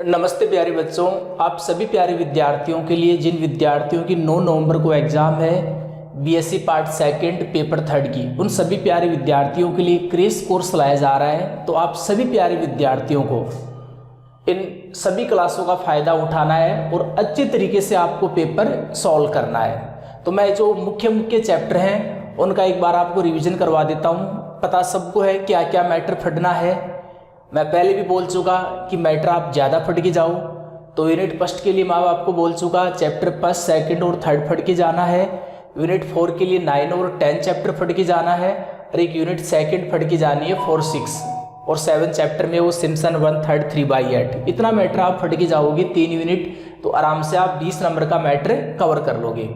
नमस्ते प्यारे बच्चों, आप सभी प्यारे विद्यार्थियों के लिए, जिन विद्यार्थियों की 9 नवंबर को एग्ज़ाम है BSc part second paper third की, उन सभी प्यारे विद्यार्थियों के लिए क्रैश कोर्स लाया जा रहा है। तो आप सभी प्यारे विद्यार्थियों को इन सभी क्लासों का फ़ायदा उठाना है और अच्छे तरीके से आपको पेपर सॉल्व करना है। तो मैं जो मुख्य चैप्टर हैं उनका एक बार आपको रिवीजन करवा देता हूँ। पता सबको है क्या क्या मैटर पढ़ना है। मैं पहले भी बोल चुका कि मैटर आप ज़्यादा पढ़ के जाओ। तो यूनिट फर्स्ट के लिए मैं आपको बोल चुका चैप्टर फर्स्ट सेकंड और थर्ड पढ़ के जाना है। यूनिट 4 के लिए 9 और 10 चैप्टर पढ़ के जाना है और एक यूनिट सेकंड पढ़ के जानी है 4, 6 और 7 चैप्टर में वो सिम्पसन 1, 3, 3/8। इतना मैटर आप पढ़ के जाओगे 3 यूनिट, तो आराम से आप 20 नंबर का मैटर कवर कर लोगे।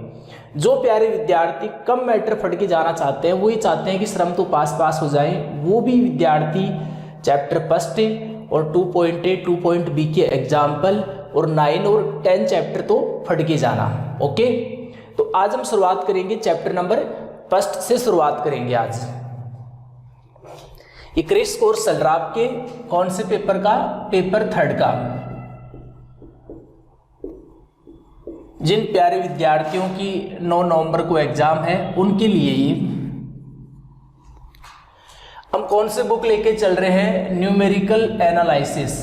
जो प्यारे विद्यार्थी कम मैटर पढ़ के जाना चाहते हैं, वो ये चाहते हैं कि श्रम तो पास हो जाए, वो भी विद्यार्थी चैप्टर फर्स्ट और 2.A 2.B के एग्जाम्पल और 9 और 10 चैप्टर तो पढ़ के जाना। ओके, तो आज हम शुरुआत करेंगे चैप्टर नंबर फर्स्ट से शुरुआत करेंगे। आज ये क्रैश कोर्स चल रहा आपके कौन से पेपर का? पेपर थर्ड का। जिन प्यारे विद्यार्थियों की 9 नवंबर को एग्जाम है उनके लिए ये हम कौन से बुक लेके चल रहे हैं? Numerical analysis.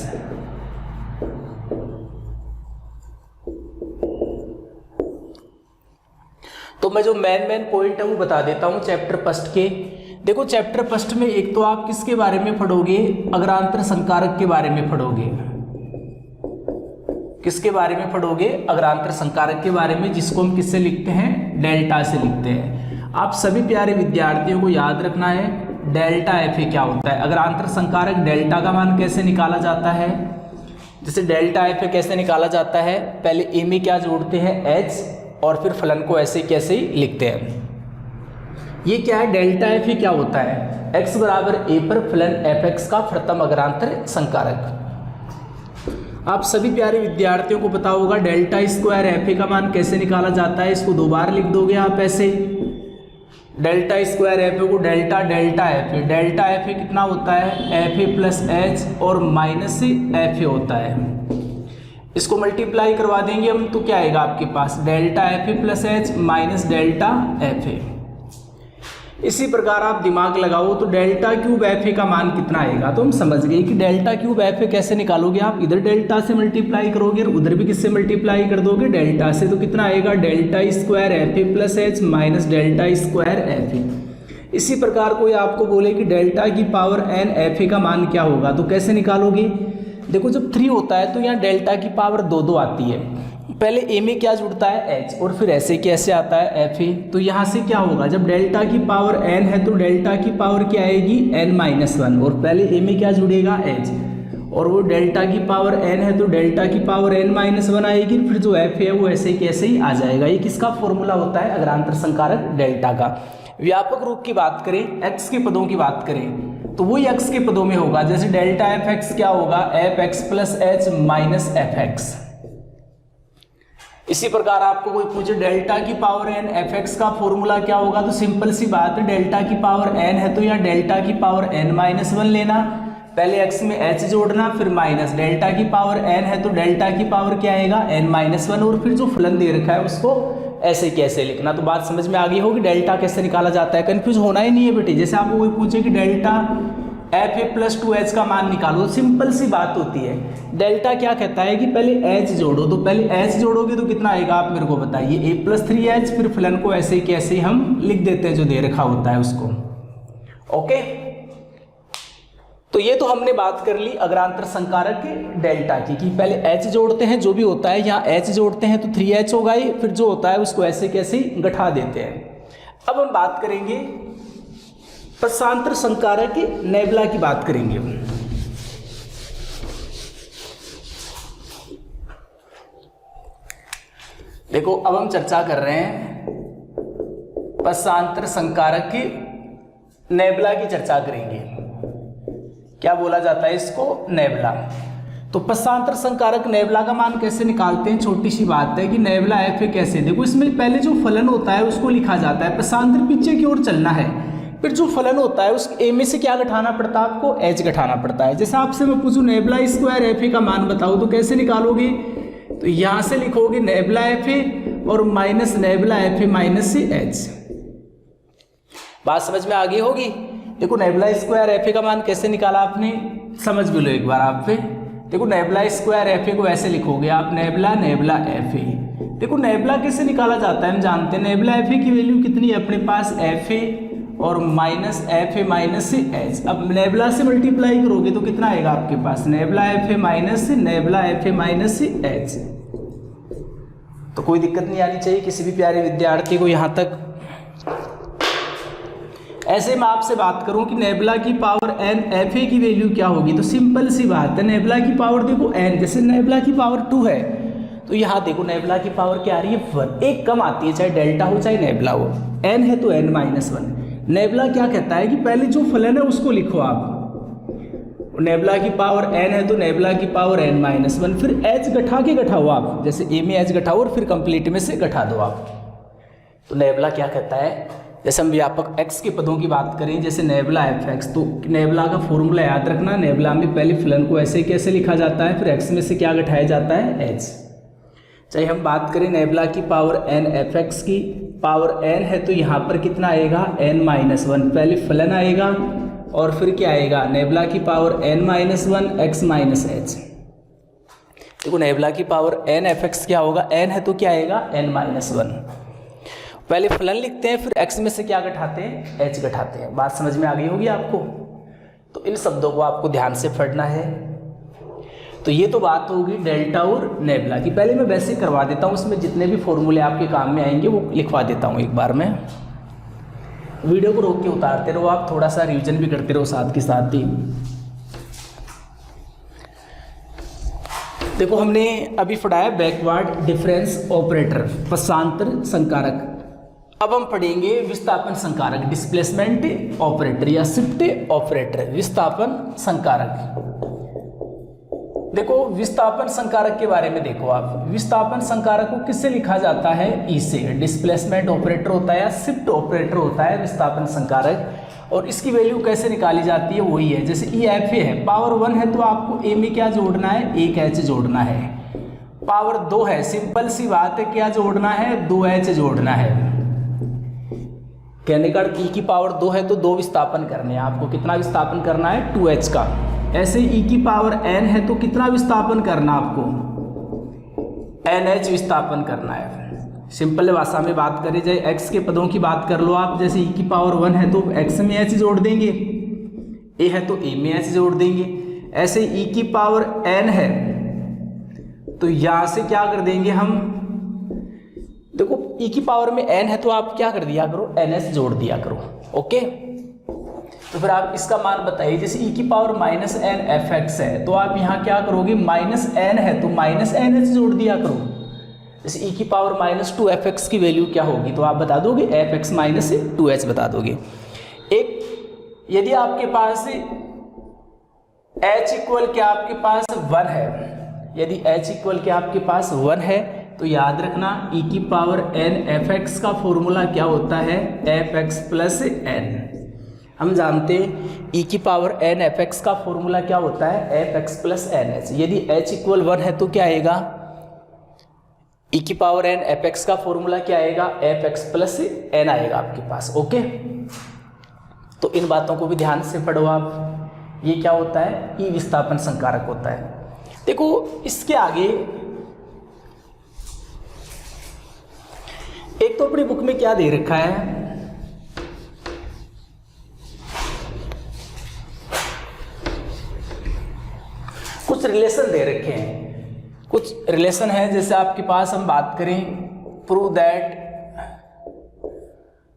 तो मैं जो मेन पॉइंट है वो बता देता हूं चैप्टर फर्स्ट के। देखो, चैप्टर फर्स्ट में एक तो आप किसके बारे में पढ़ोगे? अग्रांतर संकारक के बारे में पढ़ोगे। किसके बारे में पढ़ोगे? अग्रांतर संकारक के बारे में, जिसको हम किससे लिखते हैं? डेल्टा से लिखते हैं। आप सभी प्यारे विद्यार्थियों को याद रखना है डेल्टा एफ क्या होता है। अग्रांतर संकारक डेल्टा का मान कैसे निकाला जाता है? जैसे डेल्टा एफ कैसे निकाला जाता है? पहले ए में क्या जोड़ते हैं? एच, और फिर फलन को ऐसे कैसे ही लिखते हैं। ये क्या है? डेल्टा एफ क्या होता है? एक्स बराबर ए पर फलन एफ एक्स का प्रथम अग्रांतर संकारक। आप सभी प्यारे विद्यार्थियों को पता होगा डेल्टा स्क्वायर एफ का मान कैसे निकाला जाता है। इसको 2 बार लिख दोगे आप ऐसे, डेल्टा स्क्वायर एफ को डेल्टा एफ। डेल्टा एफ कितना होता है? एफ प्लस एच और माइनस एफ होता है। इसको मल्टीप्लाई करवा देंगे हम तो क्या आएगा आपके पास? Delta F plus H minus delta F. इसी प्रकार आप दिमाग लगाओ तो डेल्टा क्यूब एफ का मान कितना आएगा? तो हम समझ गए कि डेल्टा क्यूब एफ कैसे निकालोगे आप? इधर डेल्टा से मल्टीप्लाई करोगे और उधर भी किससे मल्टीप्लाई कर दोगे? डेल्टा से। तो कितना आएगा? Delta square F plus H minus delta square F. इसी प्रकार कोई आपको बोले कि डेल्टा की पावर एन एफ का मान क्या होगा, तो कैसे निकालोगे? देखो, जब 3 होता है तो यहाँ डेल्टा की पावर 2 आती है। पहले ए में क्या जुड़ता है? एच, और फिर ऐसे कैसे आता है? एफ। तो यहाँ से क्या होगा? जब डेल्टा की पावर एन है तो डेल्टा की पावर क्या आएगी? n-1, और पहले ए में क्या जुड़ेगा? एच, और वो डेल्टा की पावर n है तो डेल्टा की पावर n-1 आएगी। फिर जो एफ है वो ऐसे कैसे ही आ जाएगा। ये किसका फॉर्मूला होता है? अग्रांतर संकारक डेल्टा का। व्यापक रूप की बात करें, एक्स के पदों की बात करें तो वही एक्स के पदों में होगा। जैसे डेल्टा एफ एक्स क्या होगा? F x plus H minus f x. इसी प्रकार आपको कोई पूछे डेल्टा की पावर एन एफ एक्स का फॉर्मूला क्या होगा, तो सिंपल सी बात है, डेल्टा की पावर एन है तो यहाँ डेल्टा की पावर n-1 लेना, पहले x में h जोड़ना, फिर माइनस डेल्टा की पावर n है तो डेल्टा की पावर क्या आएगा? n-1, और फिर जो फलन दे रखा है उसको ऐसे कैसे लिखना। तो बात समझ में आ गई होगी डेल्टा कैसे निकाला जाता है। कंफ्यूज होना ही नहीं है बेटे। जैसे आपको कोई पूछे कि delta F A plus 2h का मान निकालो, सिंपल सी बात होती है। डेल्टा क्या कहता है कि पहले h जोड़ो, तो पहले h जोड़ोगे तो कितना आएगा आप मेरे को बताइए? a प्लस 3h, फिर फलन को ऐसे कैसे हम लिख देते हैं जो दे रखा होता है उसको। ओके, तो ये तो हमने बात कर ली अग्रांतर संकारक डेल्टा की कि पहले h जोड़ते हैं, जो भी होता है यहाँ h जोड़ते हैं तो 3h होगा ही, फिर जो होता है उसको ऐसे कैसे गठा देते हैं। अब हम बात करेंगे प्रशांतर संकारक नेबुला की बात करेंगे। देखो, अब हम चर्चा कर रहे हैं प्रशांतर संकारक की नेबुला की चर्चा करेंगे। क्या बोला जाता है इसको? नेबुला। तो प्रशांतर संकारक नेबुला का मान कैसे निकालते हैं? छोटी सी बात है कि नेबुला एफ कैसे। देखो, इसमें पहले जो फलन होता है उसको लिखा जाता है। प्रशांतर पीछे की ओर चलना है, फिर जो फलन होता है उस ए में से क्या घटाना पड़ता है आपको, एच घटाना पड़ता है। जैसे आपसे मैं पूछूं नेबुला स्क्वायर एफ ए का मान बताओ तो कैसे निकालोगे, तो यहाँ से लिखोगे नेबुला एफ ए और minus nabla F A minus H. बात समझ में आ गई होगी। देखो नेबुला स्क्वायर एफ ए का मान कैसे निकाला आपने, समझ भी लो एक बार आप पे। देखो नेबुला स्क्वायर एफ ए को ऐसे लिखोगे आप नेबुला नेबुला एफ ए। देखो नेबुला कैसे निकाला जाता है हम जानते हैं, नेबुला एफ ए की वैल्यू कितनी है अपने पास, एफ ए और minus F A minus H. अब नेबुला से मल्टीप्लाई करोगे तो कितना आएगा आपके पास, nabla F A minus nabla F A minus H. तो कोई दिक्कत नहीं आनी चाहिए किसी भी प्यारे विद्यार्थी को यहाँ तक। ऐसे मैं आपसे बात करूं कि नेबुला की पावर एन एफ ए की वैल्यू क्या होगी, तो सिंपल सी बात है, नेबुला की पावर देखो एन, जैसे नेबुला की पावर 2 है तो यहाँ देखो नेबुला की पावर क्या आ रही है 1, एक कम आती है, चाहे डेल्टा हो चाहे नेबुला हो। एन है तो एन माइनस 1। नेबुला क्या कहता है कि पहले जो फलन है उसको लिखो आप, नेबुला की पावर एन है तो नेबुला की पावर एन माइनस 1, फिर एच घटा के घटाओ आप, जैसे ए में एच घटाओ और फिर कंप्लीट में से घटा दो आप। तो नेबुला क्या कहता है, जैसे हम व्यापक x के पदों की बात करें, जैसे नेबुला एफ एक्स, तो नेबुला का फॉर्मूला याद रखना, नेबुला में पहले फलन को ऐसे कैसे लिखा जाता है, फिर x में से क्या घटाया जाता है, h। चाहे हम बात करें नेबुला की पावर एन एफ एक्स की, पावर n है तो यहाँ पर कितना आएगा n माइनस 1, पहले फलन आएगा और फिर क्या आएगा नेबुला की power n minus 1 x minus h। देखो नेबुला की पावर n एफ एक्स क्या होगा, n है तो क्या आएगा n माइनस 1, पहले फलन लिखते हैं फिर x में से क्या घटाते हैं, h घटाते हैं। बात समझ में आ गई होगी आपको। तो इन शब्दों को आपको ध्यान से पढ़ना है। तो ये तो बात होगी डेल्टा और नेबुला की। पहले मैं वैसे ही करवा देता हूँ, उसमें जितने भी फॉर्मूले आपके काम में आएंगे वो लिखवा देता हूँ एक बार में। वीडियो को रोक के उतारते रहो आप, थोड़ा सा रिवीजन भी करते रहो साथ के साथ ही। देखो हमने अभी पढ़ाया बैकवर्ड डिफरेंस ऑपरेटर, पश्चांतर संकारक। अब हम पढ़ेंगे विस्थापन संकारक, डिस्प्लेसमेंट ऑपरेटर या शिफ्ट ऑपरेटर, विस्थापन संकारक। देखो विस्थापन संकारक के बारे में देखो आप, विस्थापन संकारक को किससे लिखा जाता है, ई से। डिस्प्लेसमेंट ऑपरेटर होता है या शिफ्ट ऑपरेटर होता है विस्थापन संकारक। और इसकी वैल्यू कैसे निकाली जाती है, वही है जैसे ई एफ ए है, पावर 1 है तो आपको ए में क्या जोड़ना है, एक एच जोड़ना है। पावर 2 है, सिंपल सी बात है, क्या जोड़ना है, 2 एच जोड़ना है। कहने का ई की पावर 2 है तो 2 विस्थापन करने हैं आपको, कितना विस्थापन करना है, 2h का। ऐसे ई की पावर n है तो कितना विस्थापन करना आपको, nh विस्थापन करना है। सिंपल भाषा में बात करें जाए, x के पदों की बात कर लो आप, जैसे ई की पावर 1 है तो x में h जोड़ देंगे, a है तो a में h जोड़ देंगे। ऐसे ई की पावर n है तो यहाँ से क्या कर देंगे हम, देखो ई की पावर में n है तो आप क्या कर दिया करो, ns जोड़ दिया करो। ओके, तो फिर आप इसका मान बताइए, जैसे ई की power minus n f x है तो आप यहाँ क्या करोगे, माइनस एन है तो माइनस एन एच जोड़ दिया करो। जैसे ई की पावर माइनस 2 एफ एक्स की वैल्यू क्या होगी, तो आप बता दोगे एफ एक्स माइनस 2h बता दोगे। एक यदि आपके पास h इक्वल क्या आपके पास 1 है, यदि h इक्वल क्या आपके पास 1 है तो याद रखना ई की पावर n एफ एक्स का फॉर्मूला क्या होता है, एफ एक्स प्लस एन। हम जानते हैं ई की पावर n एफ एक्स का फॉर्मूला क्या होता है, f x plus n h. यदि h इक्वल 1 है तो क्या आएगा, ई की पावर n एफ एक्स का फॉर्मूला क्या आएगा, एफ एक्स प्लस एन आएगा आपके पास। ओके, तो इन बातों को भी ध्यान से पढ़ो आप। ये क्या होता है, ई विस्थापन संकारक होता है। देखो इसके आगे एक तो अपनी बुक में क्या दे रखा है, कुछ रिलेशन दे रखे हैं, कुछ रिलेशन है। जैसे आपके पास हम बात करें प्रूव दैट,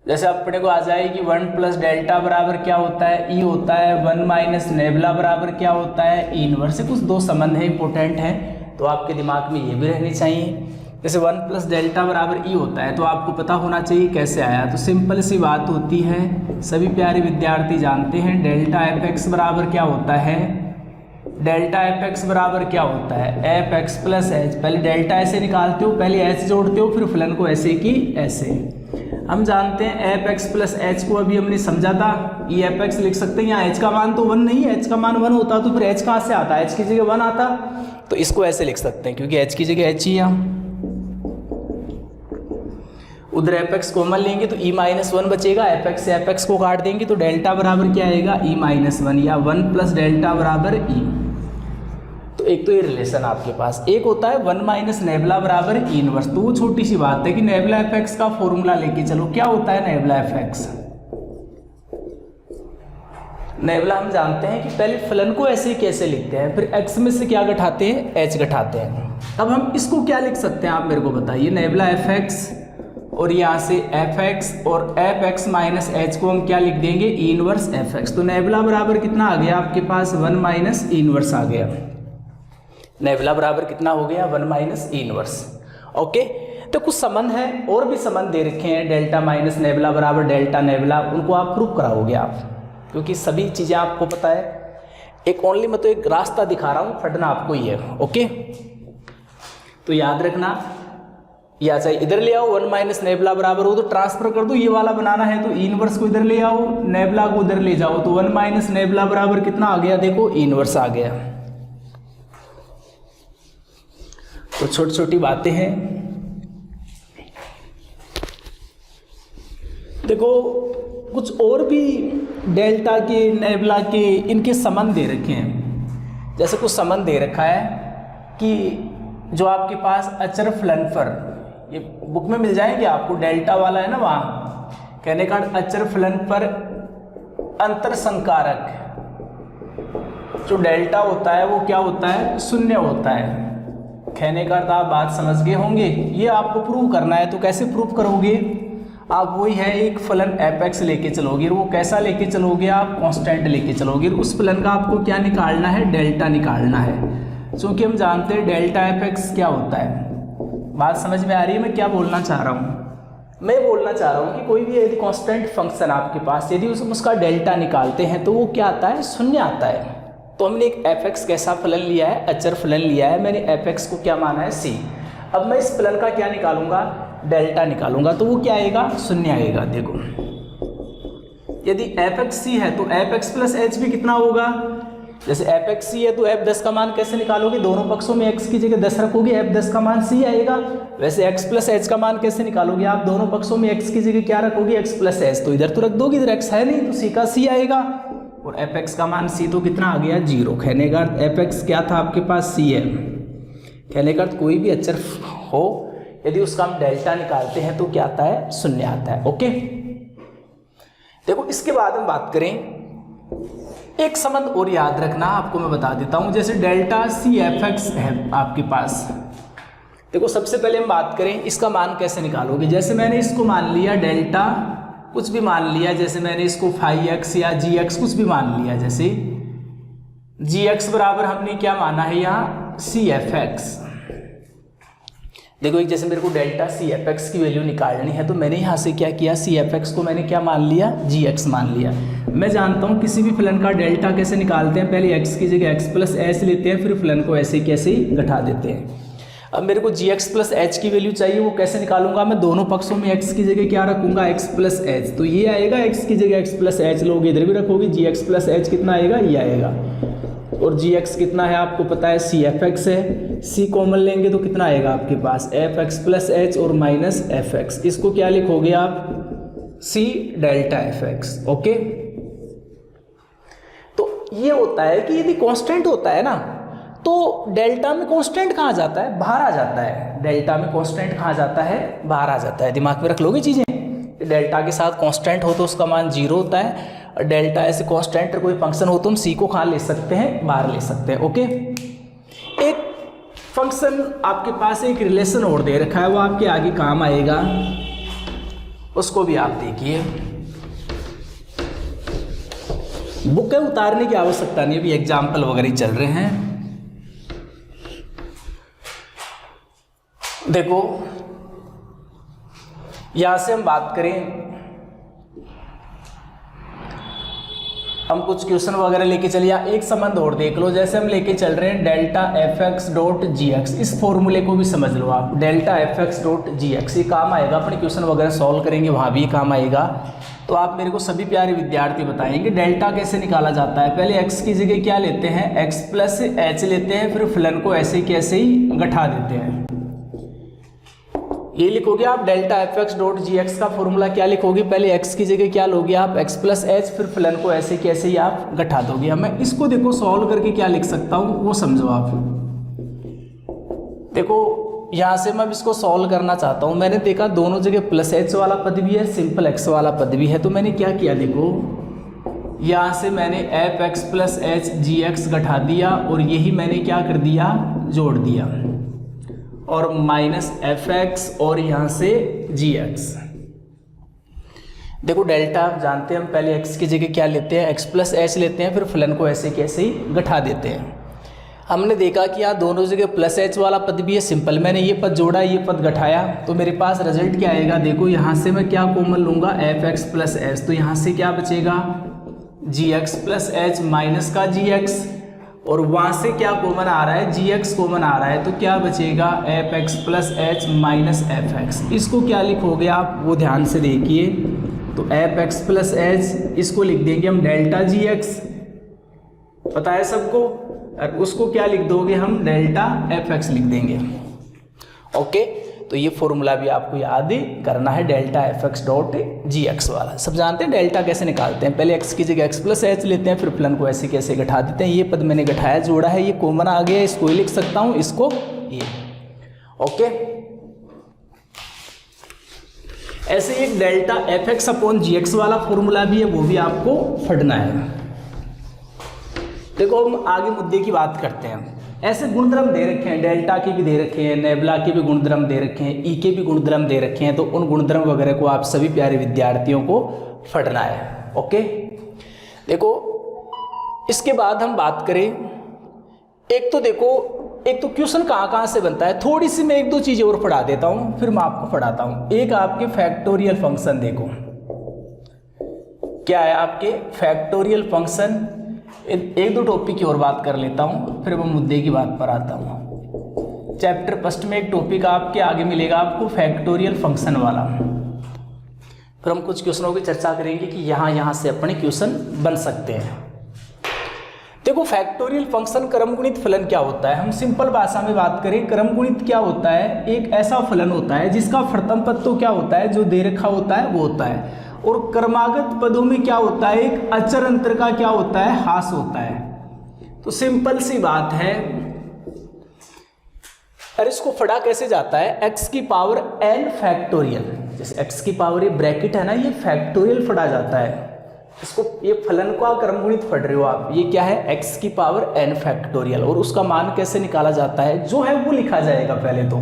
जैसे अपने को आ जाए कि 1 प्लस डेल्टा बराबर क्या होता है, ई होता है, 1 माइनस नेबुला बराबर क्या होता है, ई इनवर्स। से कुछ 2 संबंध है, इंपॉर्टेंट है, तो आपके दिमाग में ये भी रहने चाहिए। जैसे 1 प्लस डेल्टा बराबर ई होता है तो आपको पता होना चाहिए कैसे आया। तो सिंपल सी बात होती है, सभी प्यारे विद्यार्थी जानते हैं डेल्टा एफ एक्स बराबर क्या होता है, डेल्टा एफ एक्स बराबर क्या होता है, एफ एक्स प्लस एच। पहले डेल्टा ऐसे निकालते हो, पहले एच जोड़ते हो, फिर फलन को ऐसे की ऐसे। हम जानते हैं एफ एक्स प्लस एच को अभी हमने समझा था, ई एफ एक्स लिख सकते हैं। यहाँ एच का मान तो 1 नहीं है, एच का मान 1 होता तो फिर एच कहाँ से आता, एच की जगह 1 आता, तो इसको ऐसे लिख सकते हैं क्योंकि एच की जगह एच ही यहाँ। उधर एफ एक्स कॉमन लेंगे तो ई माइनस 1 बचेगा, एफ एक्स से एफ एक्स को काट देंगे तो डेल्टा बराबर क्या आएगा, ई माइनस 1 या 1 प्लस डेल्टा बराबर ई। तो एक तो ये रिलेशन आपके पास, एक होता है 1 माइनस नेबला बराबर ई इनवर्स। तो वो छोटी सी बात है कि नेबला एफ एक्स का फॉर्मूला लेके चलो, क्या होता है नेबला एफ एक्स। नेबला हम जानते हैं कि पहले फलन को ऐसे कैसे लिखते हैं, फिर एक्स में से क्या घटाते हैं, एच घटाते हैं। अब हम इसको क्या लिख सकते हैं आप मेरे को बताइए, नेबला एफ एक्स और यहाँ से एफ एक्स और एफ एक्स माइनस एच को हम क्या लिख देंगे, ई इनवर्स एफ एक्स। तो नेबला बराबर कितना आ गया आपके पास, 1 माइनस ई इनवर्स आ गया। नेबला बराबर कितना हो गया, 1 माइनस ई इनवर्स। ओके, तो कुछ संबंध है और भी संबंध दे रखे हैं, डेल्टा माइनस नेबला बराबर डेल्टा नेबला, उनको आप प्रूव कराओगे आप, क्योंकि सभी चीज़ें आपको पता है। एक ओनली मैं तो एक रास्ता दिखा रहा हूँ, फटना आपको ही है। ओके, तो याद रखना, या चाहे इधर ले आओ 1 माइनस नेबला बराबर हो तो ट्रांसफर कर दो, ये वाला बनाना है तो ई इनवर्स को इधर ले आओ, नेबला को उधर ले जाओ, तो 1 माइनस नेबला बराबर कितना आ गया, देखो ई इनवर्स आ गया। तो छोटी छोटी बातें हैं। देखो कुछ और भी डेल्टा के नेबला के इनके संबंध दे रखे हैं। जैसे कुछ संबंध दे रखा है कि जो आपके पास अचर फलन पर, ये बुक में मिल जाएंगे आपको, डेल्टा वाला है ना वहाँ, कहने का अचर फलन पर अंतर संकारक जो डेल्टा होता है वो क्या होता है, 0 होता है। कहने का आप बात समझ गए होंगे। ये आपको प्रूव करना है, तो कैसे प्रूव करोगे आप, वही है एक फलन एफ एक्स लेके चलोगे, वो कैसा लेके चलोगे आप, कांस्टेंट लेके चलोगे। उस फलन का आपको क्या निकालना है, डेल्टा निकालना है, क्योंकि हम जानते हैं डेल्टा एफ एक्स क्या होता है। बात समझ में आ रही है मैं क्या बोलना चाह रहा हूँ। मैं बोलना चाह रहा हूँ कि कोई भी यदि कांस्टेंट फंक्शन आपके पास, यदि उसका डेल्टा निकालते हैं तो वो क्या आता है, 0 आता है। तो हमने एक एफ एक्स कैसा फलन लिया है, अचर फलन लिया है, मैंने एफ एक्स को क्या माना है, सी। अब मैं इस फलन का क्या निकालूंगा, डेल्टा निकालूंगा, तो वो क्या आएगा, 0 आएगा। देखो यदि एफ एक्स सी है तो एफ एक्स प्लस एच भी कितना होगा, जैसे एफ एक्स सी है तो एफ 10 का मान कैसे निकालोगे, दोनों पक्षों में एक्स की जगह 10 रखोगे, एफ 10 का मान सी आएगा। वैसे एक्स प्लस एच का मान कैसे निकालोगे आप, दोनों पक्षों में एक्स की जगह क्या रखोगे, एक्स प्लस एच, तो इधर तो रख दोगे, इधर एक्स है नहीं तो सी का सी आएगा, और एफ एक्स का मान सी तो कितना आ गया, 0। कहने का एफ एक्स क्या था आपके पास, सी है। कहने का कोई भी अचर हो यदि उसका हम डेल्टा निकालते हैं तो क्या आता है, 0 आता है। ओके, देखो इसके बाद हम बात करें, एक संबंध और याद रखना, आपको मैं बता देता हूं। जैसे डेल्टा सी एफ एक्स है आपके पास, देखो सबसे पहले हम बात करें इसका मान कैसे निकालोगे। जैसे मैंने इसको मान लिया डेल्टा, कुछ भी मान लिया, जैसे मैंने इसको फाई एक्स या जी एक्स कुछ भी मान लिया, जैसे जी एक्स बराबर हमने क्या माना है यहाँ, सी एफ एक्स। देखो एक जैसे मेरे को डेल्टा सी एफ एक्स की वैल्यू निकालनी है, तो मैंने यहाँ से क्या किया, सी एफ एक्स को मैंने क्या मान लिया, जी एक्स मान लिया। मैं जानता हूँ किसी भी फलन का डेल्टा कैसे निकालते हैं, पहले एक्स की जगह एक्स प्लस एच लेते हैं, फिर फलन को ऐसे कैसे ही घटा देते हैं। अब मेरे को जी एक्स प्लस एच की वैल्यू चाहिए, वो कैसे निकालूंगा, मैं दोनों पक्षों में एक्स की जगह क्या रखूंगा, एक्स प्लस एच, तो ये आएगा, एक्स की जगह एक्स प्लस एच लोगे, इधर भी रखोगे, जी एक्स प्लस एच कितना आएगा, ये आएगा। और जी एक्स कितना है आपको पता है, सी एफ एक्स है, सी कॉमन लेंगे तो कितना आएगा आपके पास, एफ एक्स प्लस एच और माइनस एफ एक्स, इसको क्या लिखोगे आप, c delta f x. Okay, तो ये होता है कि यदि कांस्टेंट होता है ना, तो डेल्टा में कांस्टेंट कहाँ जाता है, बाहर आ जाता है। डेल्टा में कांस्टेंट कहाँ जाता है, बाहर आ जाता है। दिमाग में रख लोगे चीज़ें, डेल्टा के साथ कांस्टेंट हो तो उसका मान 0 होता है, और डेल्टा ऐसे कांस्टेंट कोई फंक्शन हो तो हम सी को कहाँ ले सकते हैं, बाहर ले सकते हैं। ओके, एक फंक्शन आपके पास एक रिलेशन और दे रखा है, वो आपके आगे काम आएगा, उसको भी आप देखिए। बुक उतारने की आवश्यकता नहीं, अभी एग्जाम्पल वगैरह चल रहे हैं। देखो यहां से हम बात करें, हम कुछ क्वेश्चन वगैरह लेके चलिए। एक संबंध और देख लो, जैसे हम लेके चल रहे हैं delta f x dot G x, इस फॉर्मूले को भी समझ लो आप। Delta f x dot G x ये काम आएगा, अपने क्वेश्चन वगैरह सॉल्व करेंगे वहाँ भी काम आएगा। तो आप मेरे को सभी प्यारे विद्यार्थी बताएंगे डेल्टा कैसे निकाला जाता है। पहले एक्स की जगह क्या लेते हैं, एक्स प्लस एच लेते हैं, फिर फलन को ऐसे कैसे ही घटा देते हैं। ये लिखोगे आप delta f x dot G x का फॉर्मूला क्या लिखोगे, पहले एक्स की जगह क्या लोगे आप, एक्स प्लस एच, फिर फलन को ऐसे कैसे ही आप घटा दोगे। अब मैं इसको देखो सॉल्व करके क्या लिख सकता हूँ वो समझो आप। देखो यहाँ से मैं इसको सॉल्व करना चाहता हूँ, मैंने देखा दोनों जगह प्लस एच वाला पद भी है, सिंपल एक्स वाला पद भी है, तो मैंने क्या किया देखो, यहाँ से मैंने F x plus H G x घटा दिया और यही मैंने क्या कर दिया, जोड़ दिया, और माइनस एफ एक्स और यहाँ से जी एक्स। देखो डेल्टा आप जानते हैं, हम पहले एक्स की जगह क्या लेते हैं, एक्स प्लस एच लेते हैं, फिर फलन को ऐसे कैसे ही घटा देते हैं। हमने देखा कि यहाँ दोनों जगह प्लस एच वाला पद भी है, सिंपल मैंने ये पद जोड़ा, ये पद घटाया, तो मेरे पास रिजल्ट क्या आएगा। देखो यहाँ से मैं क्या कॉमन लूँगा, एफ एक्स प्लस एच, तो यहाँ से क्या बचेगा, जी एक्स प्लस एच माइनस का जी एक्स, और वहाँ से क्या कॉमन आ रहा है, जी एक्स कॉमन आ रहा है, तो क्या बचेगा, F x plus H minus f x. इसको क्या लिखोगे आप, वो ध्यान से देखिए, तो एफ एक्स प्लस एच इसको लिख देंगे हम डेल्टा जी एक्स, पता है सबको, और उसको क्या लिख दोगे हम, डेल्टा एफ एक्स लिख देंगे। ओके, तो ये फॉर्मूला भी आपको याद करना है, delta f x dot G x वाला। सब जानते हैं डेल्टा कैसे निकालते हैं, पहले एक्स की जगह एक्स प्लस एच लेते हैं, फिर फलन को ऐसे कैसे घटा देते हैं। ये पद मैंने घटाया जोड़ा है, ये कॉमन आ गया, इसको ही लिख सकता हूँ, इसको ये। ओके, ऐसे एक डेल्टा एफ एक्स अपॉन जी एक्स वाला फॉर्मूला भी है, वो भी आपको पढ़ना है। देखो हम आगे मुद्दे की बात करते हैं। ऐसे गुणधर्म दे रखे हैं, डेल्टा के भी दे रखे हैं, नेबुला के भी गुणधर्म दे रखे हैं, ई के भी गुणधर्म दे रखे हैं, तो उन गुणधर्म वगैरह को आप सभी प्यारे विद्यार्थियों को पढ़ना है। ओके, देखो इसके बाद हम बात करें, एक तो देखो, एक तो क्वेश्चन कहाँ से बनता है, थोड़ी सी मैं एक दो चीजें और पढ़ा देता हूँ, फिर मैं आपको पढ़ाता हूँ। एक आपके फैक्टोरियल फंक्शन, देखो क्या है आपके फैक्टोरियल फंक्शन। एक दो टॉपिक की और बात कर लेता हूँ, फिर मैं मुद्दे की बात पर आता हूँ। चैप्टर फर्स्ट में एक टॉपिक आपके आगे मिलेगा आपको फैक्टोरियल फंक्शन वाला, फिर हम कुछ क्वेश्चनों की चर्चा करेंगे कि यहाँ से अपने क्वेश्चन बन सकते हैं। देखो फैक्टोरियल फंक्शन क्रमगुणित फलन क्या होता है, हम सिंपल भाषा में बात करें, क्रमगुणित क्या होता है, एक ऐसा फलन होता है जिसका प्रथम पद तो क्या होता है, जो दे रखा होता है वो होता है, और क्रमागत पदों में क्या होता है, एक अचर अंतर का क्या होता है, ह्रास होता है। तो सिंपल सी बात है, और इसको पढ़ा कैसे जाता है, x की पावर n फैक्टोरियल, जैसे x की पावर ये ब्रैकेट है ना, ये फैक्टोरियल पढ़ा जाता है। इसको ये फलन का क्रमगुणित पढ़ रहे हो आप, ये क्या है, x की पावर n फैक्टोरियल, और उसका मान कैसे निकाला जाता है, जो है वो लिखा जाएगा पहले तो,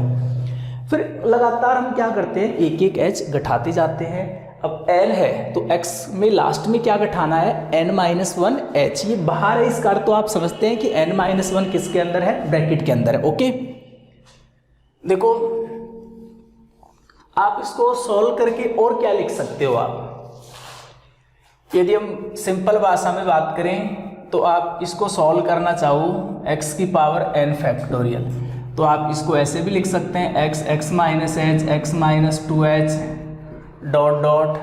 फिर लगातार हम क्या करते हैं, एक एक h घटाते जाते हैं। अब n है तो x में लास्ट में क्या घटाना है, n-1 h, ये बाहर है, इसका अर्थ तो आप समझते हैं कि n-1 किसके अंदर है, ब्रैकेट के अंदर है। ओके, देखो आप इसको सॉल्व करके और क्या लिख सकते हो आप, यदि हम सिंपल भाषा में बात करें तो आप इसको सॉल्व करना चाहो x की पावर n फैक्टोरियल, तो आप इसको ऐसे भी लिख सकते हैं, x minus H, x minus 2h dot dot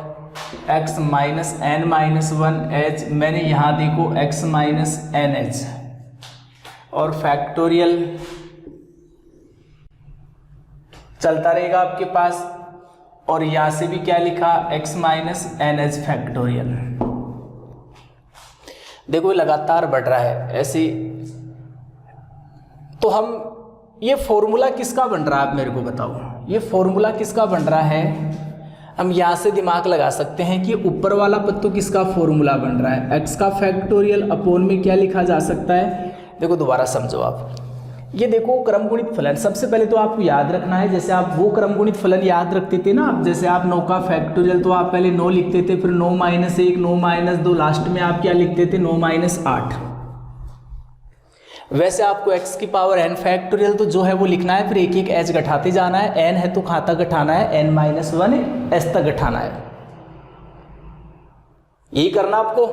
x minus n-1 h, मैंने यहाँ देखो x माइनस NH, और फैक्टोरियल चलता रहेगा आपके पास, और यहाँ से भी क्या लिखा, x माइनस NH फैक्टोरियल। देखो लगातार बढ़ रहा है ऐसे, तो हम ये फॉर्मूला किसका बन रहा है, आप मेरे को बताओ, ये फॉर्मूला किसका बन रहा है। हम यहाँ से दिमाग लगा सकते हैं कि ऊपर वाला पद तो किसका फॉर्मूला बन रहा है, x का फैक्टोरियल अपॉन में क्या लिखा जा सकता है। देखो दोबारा समझो आप, ये देखो क्रमगुणित फलन, सबसे पहले तो आपको याद रखना है, जैसे आप वो क्रमगुणित फलन याद रखते थे ना, आप जैसे आप 9 का फैक्टोरियल, तो आप पहले 9 लिखते थे, फिर 9-1, 9-2, लास्ट में आप क्या लिखते थे, 9-8। वैसे आपको x की पावर n फैक्टोरियल तो जो है वो लिखना है, फिर एक एक h घटाते जाना है, n है तो कहाँ तक घटाना है, n-1 h तक घटाना है, यही करना आपको।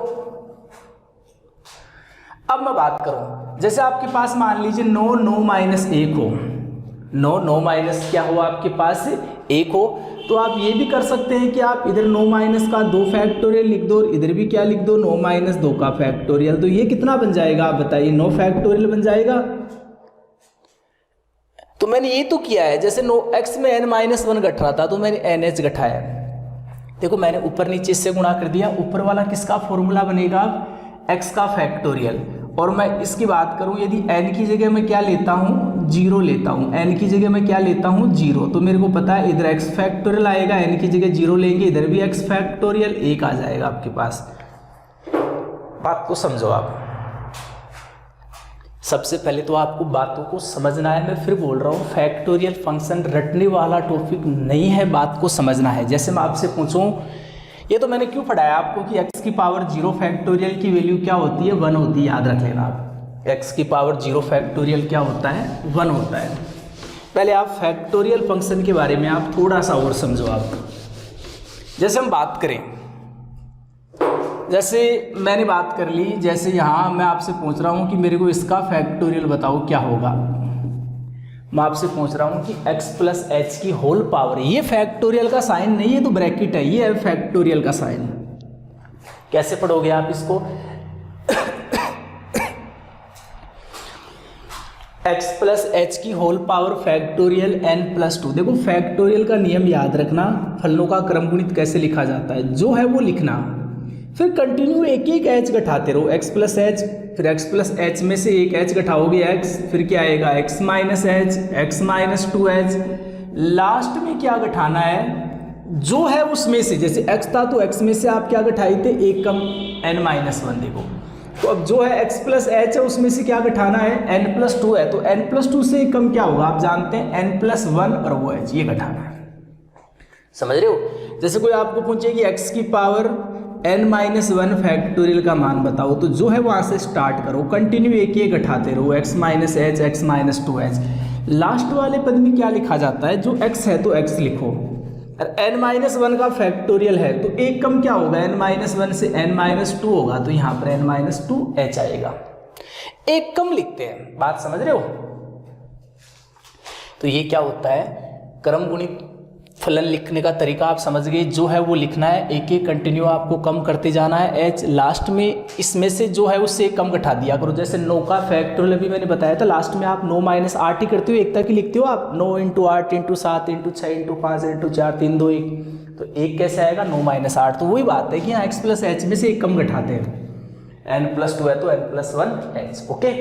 अब मैं बात करूं, जैसे आपके पास मान लीजिए 9 माइनस 1 हो, 9 माइनस क्या हो आपके पास 1 हो, तो आप ये भी कर सकते हैं कि आप इधर 9 माइनस का 2 फैक्टोरियल लिख दो, इधर भी क्या लिख दो 9 माइनस 2 का फैक्टोरियल। तो ये कितना बन जाएगा आप बताइए, 9 फैक्टोरियल बन जाएगा। तो मैंने ये तो किया है, जैसे x में n माइनस 1 घट रहा था तो मैंने NH घटाया। देखो मैंने ऊपर नीचे इससे गुणा कर दिया, ऊपर वाला किसका फॉर्मूला बनेगा, x का फैक्टोरियल। और मैं इसकी बात करूं, यदि n की जगह मैं क्या लेता हूं 0 लेता हूं, n की जगह मैं क्या लेता हूं 0, तो मेरे को पता है इधर x फैक्टोरियल आएगा, n की जगह 0 लेंगे, इधर भी x फैक्टोरियल 1 आ जाएगा आपके पास। बात को समझो आप, सबसे पहले तो आपको बातों को समझना है। मैं फिर बोल रहा हूँ फैक्टोरियल फंक्शन रटने वाला टॉपिक नहीं है, बात को समझना है। जैसे मैं आपसे पूछूं, ये तो मैंने क्यों पढ़ाया आपको कि x की पावर 0 फैक्टोरियल की वैल्यू क्या होती है 1 होती है, याद रख लेना आप। x की पावर 0 फैक्टोरियल क्या होता है 1 होता है। पहले आप फैक्टोरियल फंक्शन के बारे में आप थोड़ा सा और समझो। आप जैसे हम बात करें, जैसे मैंने बात कर ली, जैसे यहाँ मैं आपसे पूछ रहा हूँ कि मेरे को इसका फैक्टोरियल बताओ क्या होगा। मैं आपसे पूछ रहा हूँ कि x प्लस एच की होल पावर, ये फैक्टोरियल का साइन नहीं है तो ब्रैकेट है, ये है फैक्टोरियल का साइन। कैसे पढ़ोगे आप इसको x प्लस एच की whole power factorial n plus 2। देखो फैक्टोरियल का नियम याद रखना, फलनों का क्रम गुणित कैसे लिखा जाता है जो है वो लिखना, फिर कंटिन्यू एक एक एच घटाते रहो, x प्लस एच, फिर x प्लस एच में से एक एच घटाओगे x, फिर क्या आएगा x minus H, x minus 2h, last में क्या घटाना है जो है उसमें से, जैसे x था तो x में से आप क्या घटाए थे एक कम n माइनस 1। देखो तो अब जो है x प्लस एच है उसमें से क्या घटाना है n प्लस 2 है, तो n प्लस 2 से एक कम क्या होगा आप जानते हैं n प्लस 1 और वो h, ये घटाना है। समझ रहे हो। जैसे कोई आपको पूछे कि x की पावर n माइनस 1 फैक्टोरियल का मान बताओ, तो जो है वहां से स्टार्ट करो, कंटिन्यू एक एक घटाते रहो, x minus H, x minus 2h, last वाले पद में क्या लिखा जाता है, जो x है तो x लिखो, और n माइनस 1 का फैक्टोरियल है तो एक कम क्या होगा n माइनस 1 से n माइनस 2 होगा, तो यहाँ पर n माइनस 2h आएगा, एक कम लिखते हैं। बात समझ रहे हो। तो ये क्या होता है, क्रम गुणित फलन लिखने का तरीका आप समझ गए, जो है वो लिखना है, एक एक कंटिन्यू आपको कम करते जाना है, h लास्ट में इसमें से जो है उससे कम घटा दिया करो। जैसे 9 का फैक्टोरियल भी मैंने बताया था, लास्ट में आप 9 माइनस 8 ही करते हो, एक तक ही लिखते हो आप, 9 into 8 into 7 into 6 into 5 into 4 3 2 1, तो एक कैसे आएगा 9 माइनस 8। तो वही बात है कि यहाँ x प्लस एच में से एक कम घटाते हैं, n प्लस 2 है तो n प्लस 1h। ओके,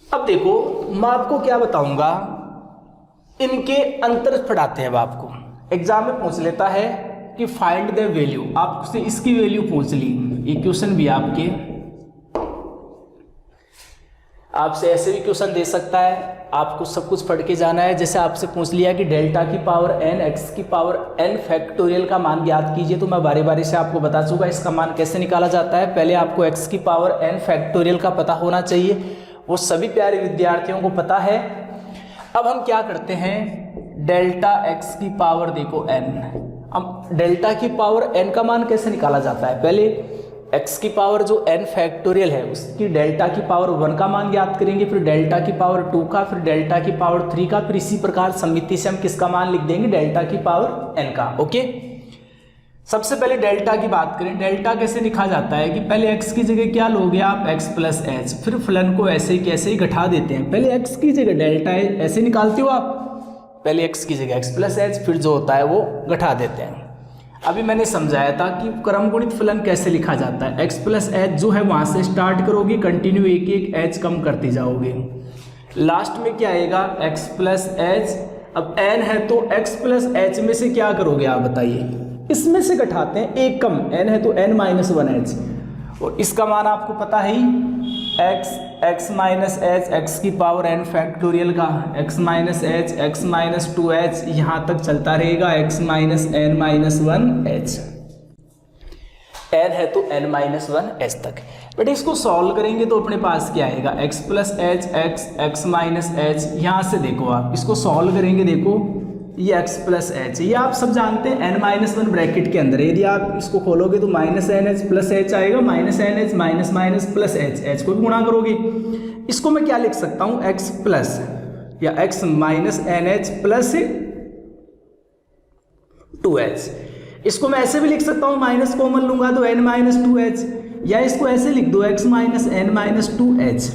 अब देखो मैं आपको क्या बताऊंगा, इनके अंतर पढ़ाते हैं। अब आपको एग्जाम में पूछ लेता है कि फाइंड द वैल्यू, आपसे इसकी वैल्यू पूछ ली, ये क्वेश्चन भी आपके आपसे ऐसे भी क्वेश्चन दे सकता है, आपको सब कुछ पढ़ के जाना है। जैसे आपसे पूछ लिया कि डेल्टा की पावर n, x की पावर n फैक्टोरियल का मान ज्ञात कीजिए, तो मैं बारी बारी से आपको बता चुका इसका मान कैसे निकाला जाता है। पहले आपको x की पावर n फैक्टोरियल का पता होना चाहिए, वो सभी प्यारे विद्यार्थियों को पता है। अब हम क्या करते हैं, डेल्टा x की पावर देखो n, अब डेल्टा की पावर n का मान कैसे निकाला जाता है, पहले x की पावर जो n फैक्टोरियल है उसकी डेल्टा की पावर 1 का मान ज्ञात करेंगे, फिर डेल्टा की पावर 2 का, फिर डेल्टा की पावर 3 का, फिर इसी प्रकार समिति से हम किसका मान लिख देंगे, डेल्टा की पावर n का। ओके, सबसे पहले डेल्टा की बात करें, डेल्टा कैसे लिखा जाता है कि पहले x की जगह क्या लोगे आप x प्लस एच, फिर फलन को ऐसे कैसे ही घटा देते हैं, पहले x की जगह डेल्टा ऐसे निकालते हो आप, पहले x की जगह x प्लस एच, फिर जो होता है वो घटा देते हैं। अभी मैंने समझाया था कि क्रम गुणित फलन कैसे लिखा जाता है, x प्लस एच जो है वहां से स्टार्ट करोगे, कंटिन्यू एक एक एच कम करते जाओगे, लास्ट में क्या आएगा x प्लस एच। अब n है तो x प्लस एच में से क्या करोगे आप बताइए, इसमें से घटाते हैं एक कम, n है तो n माइनस 1h, और इसका मान आपको पता है ही x माइनस एच, x की पावर n फैक्टोरियल का, x minus H, x minus 2h, यहाँ तक चलता रहेगा x minus n minus 1h, n है तो n माइनस 1h तक। बट इसको सॉल्व करेंगे तो अपने पास क्या आएगा, x plus H, x minus H, यहाँ से देखो आप इसको सॉल्व करेंगे, देखो ये x प्लस एच, ये आप सब जानते हैं n-1 ब्रैकेट के अंदर, यदि आप इसको खोलोगे तो -nh प्लस एच आएगा, -nh minus minus plus H, H को भी गुणा करोगे। इसको मैं क्या लिख सकता हूँ, x प्लस या x minus nh plus 2h। इसको मैं ऐसे भी लिख सकता हूँ, माइनस कॉमन लूंगा तो n-2h, या इसको ऐसे लिख दो x माइनस n-2h।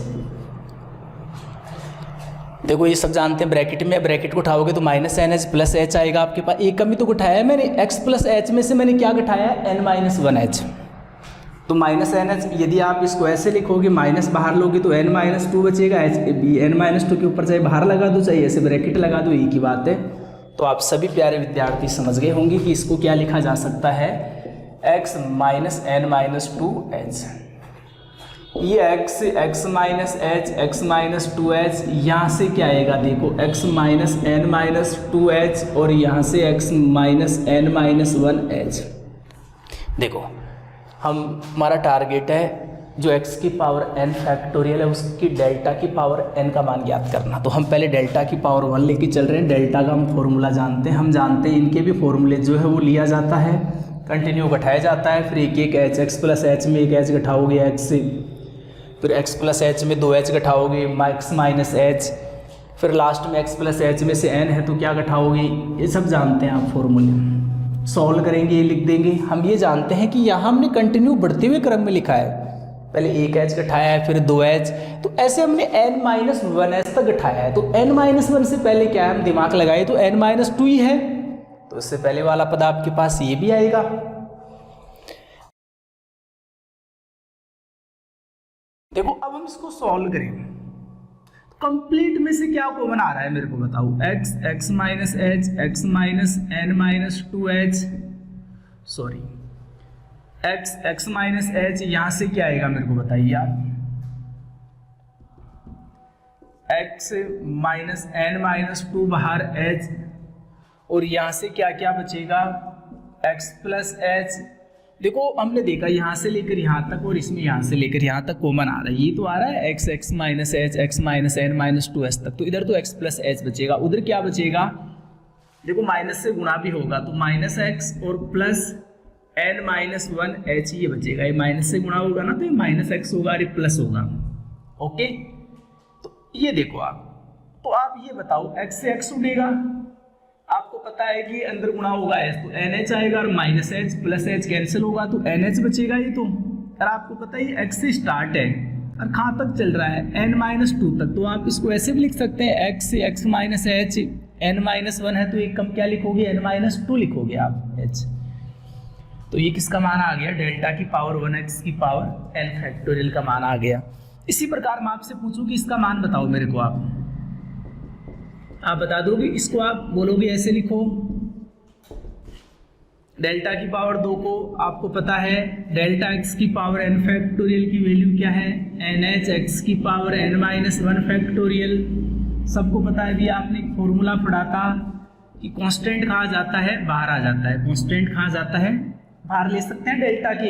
देखो ये सब जानते हैं, ब्रैकेट में ब्रैकेट को उठाओगे तो -nh प्लस h आएगा आपके पास। एक कमी तो घटाया है मैंने, x प्लस h में से मैंने क्या घटाया है, n-1h। तो -nh, यदि आप इसको ऐसे लिखोगे, माइनस बाहर लोगे तो n-2 बचेगा, n-2 के ऊपर चाहे बाहर लगा दो चाहे ऐसे ब्रैकेट लगा दो, एक ही बात है। तो आप सभी प्यारे विद्यार्थी समझ गए होंगे कि इसको क्या लिखा जा सकता है, x माइनस n-2h। ये x minus h, x minus 2h, यहाँ से क्या आएगा देखो, x माइनस n-2h और यहाँ से x माइनस n-1h। देखो हमारा टारगेट है जो x की पावर n फैक्टोरियल है उसकी डेल्टा की पावर n का मान ज्ञात करना। तो हम पहले डेल्टा की पावर 1 लेके चल रहे हैं। डेल्टा का हम फॉर्मूला जानते हैं, हम जानते हैं इनके भी फॉर्मूले जो है वो लिया जाता है, कंटिन्यू घटाया जाता है, फिर एक h, x प्लस h में एक h घटाओगे x से, फिर x प्लस h में 2h घटाओगे, x माइनस h, फिर लास्ट में x प्लस h में से n है तो क्या घटाओगे, ये सब जानते हैं आप फॉर्मूले। सॉल्व करेंगे, ये लिख देंगे। हम ये जानते हैं कि यहाँ हमने कंटिन्यू बढ़ते हुए क्रम में लिखा है, पहले एक h घटाया है फिर 2h, तो ऐसे हमने n-1h तक घटाया है। तो n-1 से पहले क्या है, हम दिमाग लगाए तो n-2 ही है, तो इससे पहले वाला पद आपके पास ये भी आएगा। देखो अब हम इसको सॉल्व करेंगे, कंप्लीट में से क्या कॉमन आ रहा है मेरे को बताओ, x minus h, x minus n-2h, sorry x minus h, यहाँ से क्या आएगा मेरे को बताइए आप, x माइनस n-2 बाहर h, और यहाँ से क्या क्या बचेगा, x प्लस h। देखो हमने देखा यहाँ से लेकर यहाँ तक और इसमें यहाँ से लेकर यहाँ तक कॉमन आ रहा है, ये तो आ रहा है x minus h, x minus n-2h तक, तो इधर तो x प्लस h बचेगा, उधर क्या बचेगा, देखो माइनस से गुणा भी होगा तो माइनस x और प्लस n-1h ये बचेगा, ये माइनस से गुणा होगा ना तो ये माइनस x होगा और ये प्लस होगा। ओके, तो ये देखो आप, तो आप ये बताओ x से x उड़ेगा, आपको पता है कि अंदर गुणा होगा h तो nh आएगा और minus h plus h cancel होगा तो nh बचेगा। ये तो और आपको पता है x से स्टार्ट है और कहाँ तक चल रहा है, n-2 तक, तो आप इसको ऐसे भी लिख सकते हैं, x से x माइनस h, n-1 है तो एक कम क्या लिखोगे, n-2 लिखोगे आप h। तो ये किसका मान आ गया, डेल्टा की पावर 1x की पावर n फैक्टोरियल का मान आ गया। इसी प्रकार मैं आपसे पूछूं कि इसका मान बताओ मेरे को, आप बता दोगे, इसको आप बोलोगे ऐसे लिखो, डेल्टा की पावर 2 को आपको पता है डेल्टा x की पावर n फैक्टोरियल की वैल्यू क्या है, nh x की पावर n-1 फैक्टोरियल, सबको पता है। भी आपने एक फॉर्मूला पढ़ा था कि कांस्टेंट कहाँ जाता है, बाहर आ जाता है, कांस्टेंट कहाँ जाता है, बाहर ले सकते हैं डेल्टा के।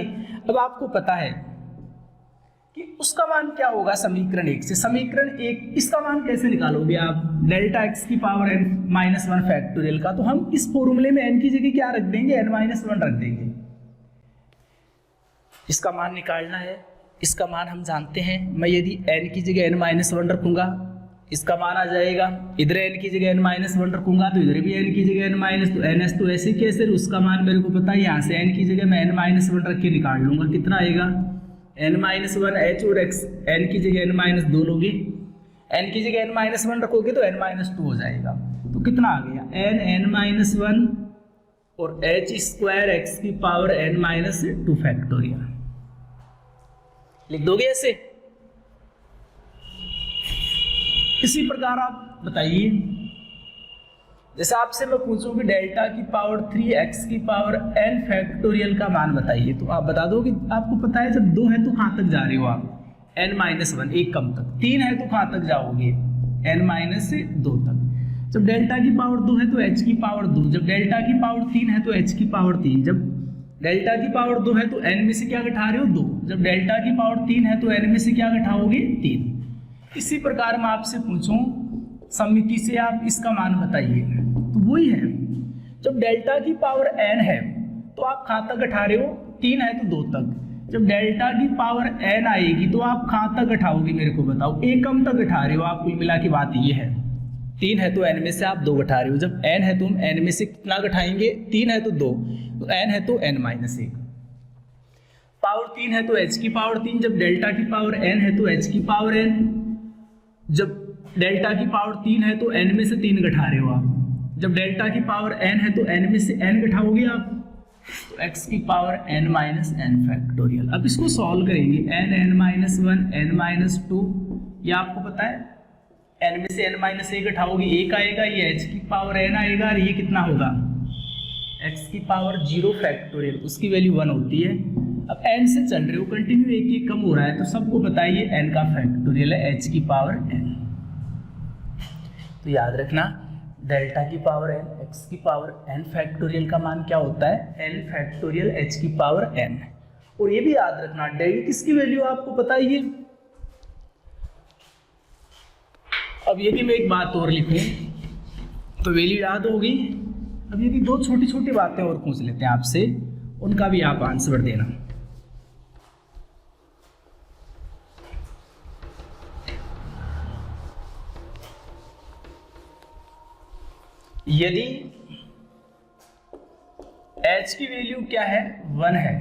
अब आपको पता है कि उसका मान क्या होगा समीकरण 1 से, समीकरण 1 इसका मान कैसे निकालोगे आप, डेल्टा x की पावर n-1 फैक्टोरियल का, तो हम इस फॉर्मूले में n की जगह क्या रख देंगे, n-1 रख देंगे। इसका मान निकालना है, इसका मान हम जानते हैं, मैं यदि n की जगह n-1 रखूंगा इसका मान आ जाएगा, इधर n की जगह n-1 रखूंगा तो इधर भी n की जगह n-, तो ns तो ऐसे कैसे, उसका मान मेरे को पता है, यहाँ से n की जगह मैं n-1 रख के निकाल लूंगा, कितना आएगा n-1h और x, n की जगह n-2 लोगे, n की जगह n-1 रखोगे तो n-2 हो जाएगा, तो कितना आ गया n-1 और h स्क्वायर x की पावर n-2 फैक्टोरियल, लिख दोगे ऐसे। इसी प्रकार आप बताइए, जैसे आपसे मैं पूछूं कि डेल्टा की पावर 3x की पावर n फैक्टोरियल का मान बताइए, तो आप बता दो कि आपको पता है जब 2 है तो कहाँ तक जा रहे हो आप, n-1 एक कम तक, 3 है तो कहाँ तक जाओगे, n-2 तक, जब डेल्टा की पावर 2 है तो h की पावर 2, जब डेल्टा की पावर 3 है तो h की पावर 3, जब डेल्टा की पावर 2 है तो n में से क्या घटा रहे हो 2, जब डेल्टा की पावर 3 है तो n में से क्या घटाओगे 3। इसी प्रकार मैं आपसे पूछूं समिति से आप इसका मान बताइए, तो वही है। जब डेल्टा की पावर n है तो आप कहाँ तक घटा रहे हो, 3 है तो 2 तक। जब डेल्टा की पावर n आएगी तो आप कहाँ तक घटाओगे मेरे को बताओ, एकम तक घटा रहे हो आप। कुल मिला की बात ये है, 3 है तो n में से आप 2 घटा रहे हो। जब n है तो हम n में से कितना घटाएंगे, 3 है तो 2, तो n है तो n माइनस 1। पावर 3 है तो h की पावर 3। जब डेल्टा की पावर n है तो h की पावर n। जब डेल्टा की पावर 3 है तो n में से 3 घटा रहे हो आप। जब डेल्टा की पावर n है तो n में से n घटाओगे आप, तो x की power n minus n factorial. अब इसको सॉल्व करेंगे, n माइनस 1 n माइनस 2, ये आपको पता है n में से n माइनस 1 घटाओगे 1 आएगा, ये h की पावर n आएगा, और ये कितना होगा x की पावर 0 फैक्टोरियल, उसकी वैल्यू 1 होती है। अब n से चल रहे हो कंटिन्यू, एक कम हो रहा है, तो सबको पता है ये n का फैक्टोरियल है h की पावर n। तो याद रखना डेल्टा की पावर n x की पावर n फैक्टोरियल का मान क्या होता है, n फैक्टोरियल h की पावर n। और ये भी याद रखना डेल किसकी वैल्यू आपको पता है ये। अब यदि मैं एक बात और लिखूं तो वैल्यू याद होगी। अब यदि 2 छोटी छोटी बातें और पूछ लेते हैं आपसे, उनका भी आप आंसर देना। यदि h की वैल्यू क्या है, 1 है,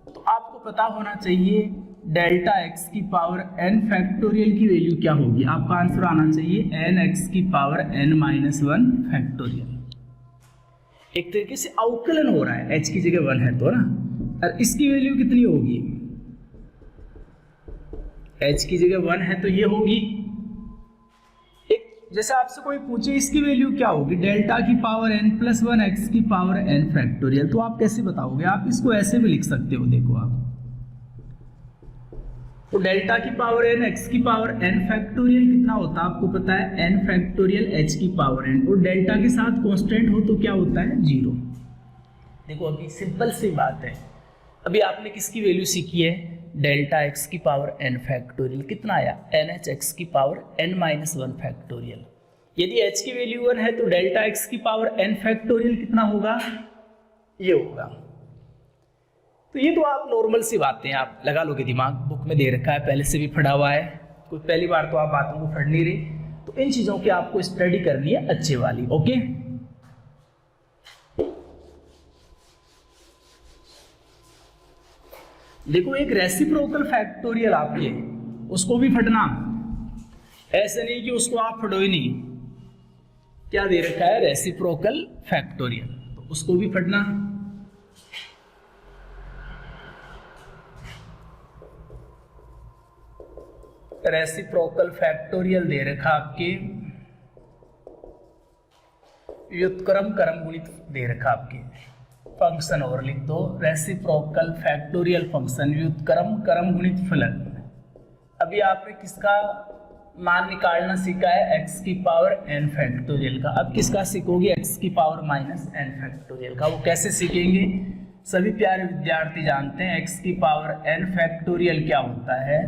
तो आपको पता होना चाहिए डेल्टा x की पावर n फैक्टोरियल की वैल्यू क्या होगी। आपका आंसर आना चाहिए n x की पावर n माइनस 1 फैक्टोरियल। एक तरीके से अवकलन हो रहा है, h की जगह 1 है तो ना, और इसकी वैल्यू कितनी होगी, h की जगह 1 है तो ये होगी। जैसे आपसे कोई पूछे इसकी वैल्यू क्या होगी, डेल्टा की पावर n प्लस 1 x की पावर n फैक्टोरियल, तो आप कैसे बताओगे। आप इसको ऐसे भी लिख सकते हो, देखो आप, तो डेल्टा की पावर n x की पावर n फैक्टोरियल कितना होता है आपको पता है, n फैक्टोरियल h की पावर n, और डेल्टा के साथ कांस्टेंट हो तो क्या होता है, 0। देखो अभी सिंपल सी बात है, अभी आपने किसकी वैल्यू सीखी है, डेल्टा x की पावर n फैक्टोरियल कितना आया, nh x की पावर n माइनस 1 फैक्टोरियल। यदि h की वैल्यू 1 है तो डेल्टा x की पावर n फैक्टोरियल कितना होगा, ये होगा। तो ये तो आप नॉर्मल सी बातें आप लगा लोगे, दिमाग बुक में दे रखा है, पहले से भी पढ़ा हुआ है, कोई पहली बार तो आप बातों को पढ़ नहीं रहे, तो इन चीज़ों की आपको स्टडी करनी है अच्छे वाली। ओके, देखो एक रेसिप्रोकल फैक्टोरियल आपके, उसको भी फटना, ऐसे नहीं कि उसको आप फटो ही नहीं। क्या दे रखा है, रेसिप्रोकल फैक्टोरियल, तो उसको भी फटना। रेसिप्रोकल फैक्टोरियल दे रखा आपके, व्युत्क्रम क्रम गुणित दे रखा आपके, फंक्शन और लिख दो, रेसिप्रोकल फैक्टोरियल फंक्शन व्युत्क्रम क्रम गुणित फलन। अभी आपने किसका मान निकालना सीखा है, x की पावर n फैक्टोरियल का। अब किसका सीखोगे, x की पावर माइनस n फैक्टोरियल का। वो कैसे सीखेंगे, सभी प्यारे विद्यार्थी जानते हैं x की पावर n फैक्टोरियल क्या होता है,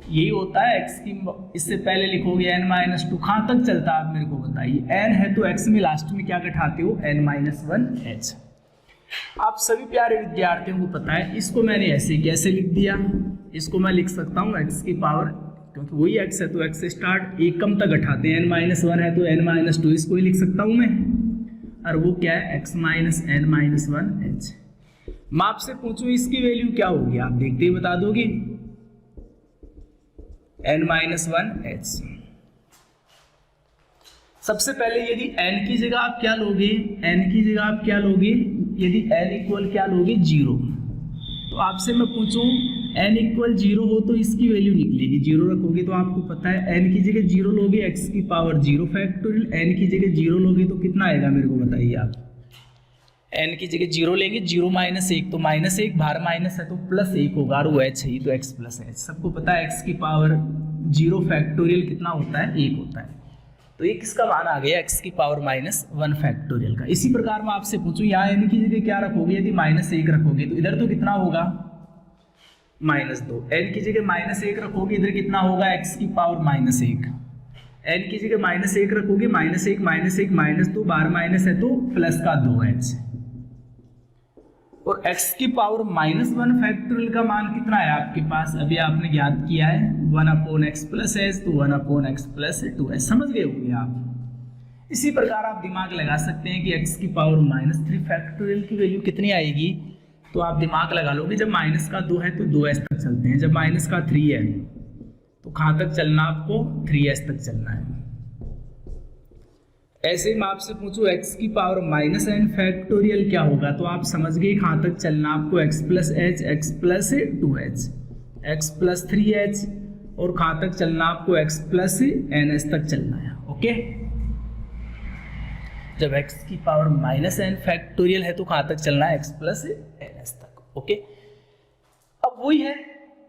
यही होता है x की, इससे पहले लिखोगे n माइनस 2, कहाँ तक चलता है आप मेरे को बताइए, n है तो x में लास्ट में क्या घटाते हो, n माइनस 1 h। आप सभी प्यारे विद्यार्थियों को पता है, इसको मैंने ऐसे कैसे लिख दिया, इसको मैं लिख सकता हूँ x की पावर, क्योंकि वही x है तो x से स्टार्ट, एक कम तक घटाते हैं, n माइनस 1 है तो n माइनस 2, इसको ही लिख सकता हूँ मैं, और वो क्या है x minus n minus 1 h। मैं आपसे पूछूं इसकी वैल्यू क्या होगी, आप देखते ही बता दोगे, n माइनस 1 h। सबसे पहले यदि n की जगह आप क्या लोगे, n की जगह आप क्या लोगे, यदि n इक्वल क्या लोगे 0, तो आपसे मैं पूछूं n इक्वल 0 हो तो इसकी वैल्यू निकलेगी, 0 रखोगे तो आपको पता है n की जगह 0 लोगे x की पावर 0 फैक्टोरियल, n की जगह 0 लोगे तो कितना आएगा मेरे को बताइए आप, n की जगह 0 लेंगे, 0 माइनस 1 तो माइनस 1, बाहर माइनस है तो प्लस 1 होगा, और वो h है तो x प्लस h। सबको पता है x की पावर 0 फैक्टोरियल कितना होता है, 1 होता है, तो ये किसका मान आ गया, x की पावर माइनस 1 फैक्टोरियल का। इसी प्रकार मैं आपसे पूछूं यहाँ n की जगह क्या रखोगे, यदि माइनस 1 रखोगे तो इधर तो कितना होगा, माइनस 2, n की जगह माइनस 1 रखोगे इधर कितना होगा, x की पावर माइनस 1, n की जगह -1 रखोगे, -1 -1 -2 बार माइनस है तो प्लस का 2h, और x की पावर -1 फैक्टोरियल का मान कितना है आपके पास, अभी आपने ज्ञात किया है 1/x + h, तो 1/x + 2h। समझ गए होंगे आप। इसी प्रकार आप दिमाग लगा सकते हैं कि x की पावर -3 फैक्टोरियल की वैल्यू कितनी आएगी, तो आप दिमाग लगा लोगे जब -2 है तो 2h तक चलते हैं, जब -3 है तो कहाँ तक चलना, आपको 3h तक चलना है। ऐसे मैं आपसे पूछूं x की पावर -n फैक्टोरियल क्या होगा, तो आप समझ गए कहाँ तक चलना आपको, x + h, x + 2h, x + 3h, और कहाँ तक चलना आपको, x + ns तक चलना है। ओके, जब x की पावर -n फैक्टोरियल है तो कहाँ तक चलना है, x + ns तक। ओके, अब वही है,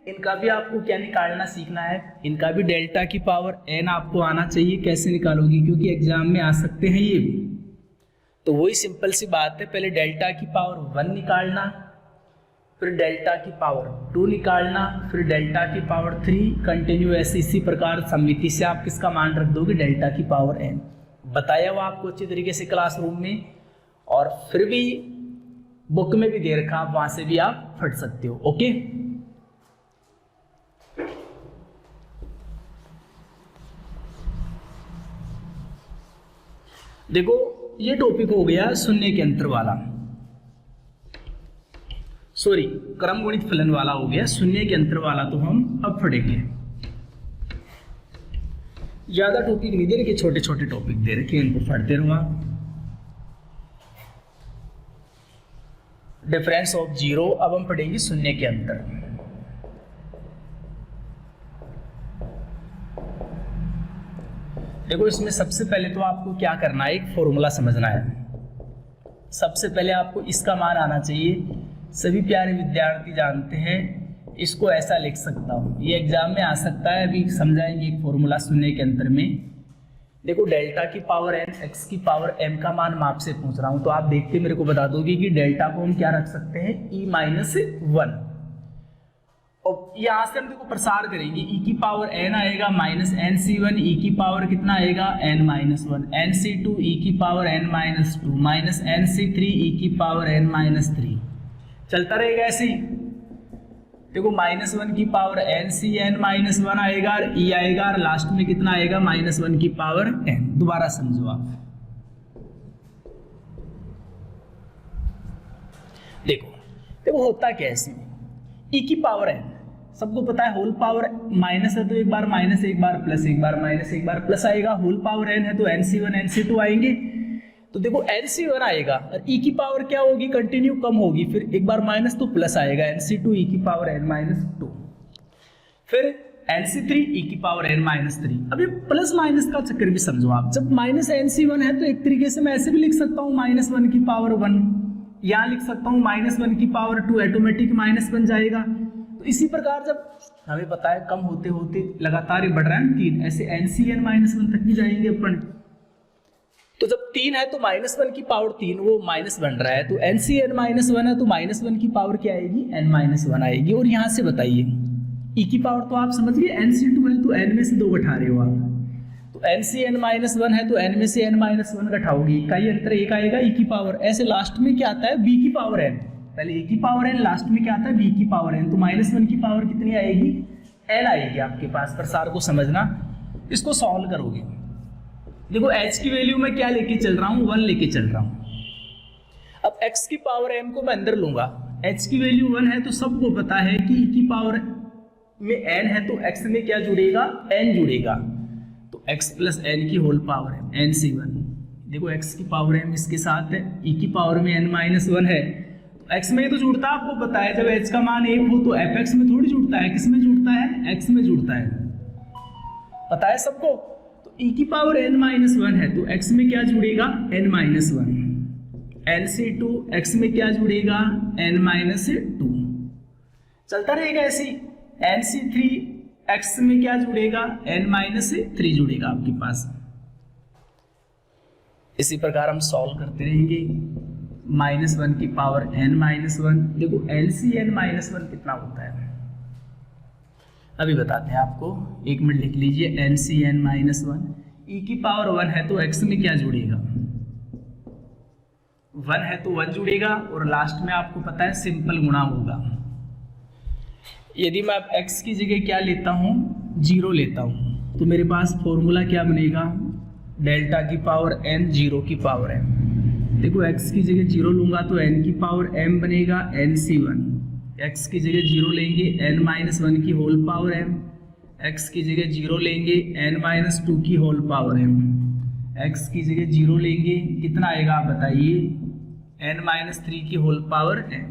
इनका भी आपको क्या निकालना सीखना है, इनका भी डेल्टा की पावर n आपको आना चाहिए। कैसे निकालोगी, क्योंकि एग्जाम में आ सकते हैं ये भी, तो वही सिंपल सी बात है, पहले डेल्टा की पावर 1 निकालना, फिर डेल्टा की पावर 2 निकालना, फिर डेल्टा की पावर 3, कंटिन्यू ऐसे इसी प्रकार समिति से आप किसका मान रख दोगे, डेल्टा की पावर n। बताया हुआ आपको अच्छी तरीके से क्लासरूम में, और फिर भी बुक में भी दे रखा, आप वहां से भी आप फट सकते हो। ओके, देखो ये टॉपिक हो गया शून्य के अंतर वाला, सॉरी क्रम गुणित फलन वाला हो गया, शून्य के अंतर वाला तो हम अब पढ़ेंगे। ज्यादा टॉपिक नहीं दे रखे, छोटे छोटे टॉपिक दे रखे, इनको पढ़ते रहो आप। डिफरेंस ऑफ जीरो, अब हम पढ़ेंगे शून्य के अंतर। देखो इसमें सबसे पहले तो आपको क्या करना है, एक फॉर्मूला समझना है। सबसे पहले आपको इसका मान आना चाहिए। सभी प्यारे विद्यार्थी जानते हैं, इसको ऐसा लिख सकता हूँ, ये एग्जाम में आ सकता है। अभी समझाएंगे एक फॉर्मूला शून्य के अंतर में। देखो डेल्टा की पावर n, x की पावर m का मान मैं आपसे पूछ रहा हूँ, तो आप देखते मेरे को बता दोगे कि डेल्टा को हम क्या रख सकते हैं, e-1, और यहाँ से हम देखो प्रसार करेंगे, e की पावर n आएगा -nc1, e की पावर कितना आएगा n-1, nc2 e की पावर n-2, -nc3 e की पावर n-3, चलता रहेगा ऐसे ही। देखो -1 की पावर ncn-1 आएगा और e आएगा, और लास्ट में कितना आएगा -1 की पावर n। दोबारा समझो आप, देखो होता क्या है इसमें, e की पावर n सबको पता है, होल पावर माइनस है तो एक बार माइनस, एक बार प्लस, एक बार माइनस, एक बार प्लस आएगा। होल पावर n है तो nc1 nc2 आएंगे। तो देखो nc1 आएगा और e की पावर क्या होगी, कंटिन्यू कम होगी, फिर एक बार माइनस तो प्लस आएगा, nc2 e की पावर n-2, फिर nc3 e की पावर n-3। अब ये प्लस माइनस का चक्कर भी समझो आप, जब -nc1 है तो एक तरीके से मैं ऐसे भी लिख सकता हूँ -1 की पावर 1, यहाँ लिख सकता हूँ -1 की पावर 2, ऑटोमेटिक माइनस बन जाएगा। तो इसी प्रकार जब हमें पता है कम होते होते लगातार ये बढ़ रहा है 3, ऐसे ncn-1 तक भी जाएंगे अपन। तो जब 3 है तो -1 की पावर 3, वो माइनस बन रहा है, तो ncn-1 है तो -1 की पावर क्या आएगी, n-1 आएगी। और यहाँ से बताइए e की पावर तो आप समझ गए, nc2 है तो n में से 2 घटा रहे हो आप, तो ncn-1 है तो n में से n-1 घटाओगे, का ही अंतर एक आएगा e की पावर। ऐसे लास्ट में क्या आता है, b की पावर n, पहले a की पावर n, लास्ट में क्या आता है b की पावर n, तो -1 की पावर कितनी आएगी, n आएगी आपके पास। प्रसार को समझना, इसको सॉल्व करोगे। देखो h की वैल्यू मैं क्या लेके चल रहा हूँ, 1 लेके चल रहा हूँ। अब x की पावर m को मैं अंदर लूंगा, h की वैल्यू 1 है तो सबको पता है कि e की पावर में n है तो x में क्या जुड़ेगा, n जुड़ेगा, तो x + n की होल पावर है nc1। देखो x की पावर m इसके साथ है, e की पावर में n-1 है, तो x में तो जुड़ता है, आपको पता है जब h का मान 1 हो तो fx में थोड़ी जुड़ता है, किस में जुड़ता है, x में जुड़ता है, पता है सबको। तो e की पावर n-1 है तो x में क्या जुड़ेगा, n-1, nc2 x में क्या जुड़ेगा, n-2, चलता रहेगा ऐसे ही। nc3 x में क्या जुड़ेगा, n-3 जुड़ेगा आपके पास। इसी प्रकार हम सॉल्व करते रहेंगे। -1 की पावर n-1, देखो ncn-1 कितना होता है, अभी बताते हैं आपको, 1 मिनट लिख लीजिए। ncn-1 e की पावर 1 है तो x में क्या जुड़ेगा, 1 है तो 1 जुड़ेगा और लास्ट में आपको पता है सिंपल गुणा होगा। यदि मैं अब x की जगह क्या लेता हूँ, 0 लेता हूँ, तो मेरे पास फॉर्मूला क्या बनेगा, डेल्टा की पावर n 0 की पावर m। देखो x की जगह 0 लूंगा तो n की पावर m बनेगा nc1, x की जगह 0 लेंगे n-1 की होल पावर m, x की जगह 0 लेंगे n-2 की होल पावर m, x की जगह 0 लेंगे कितना आएगा आप बताइए, n-3 की होल पावर m।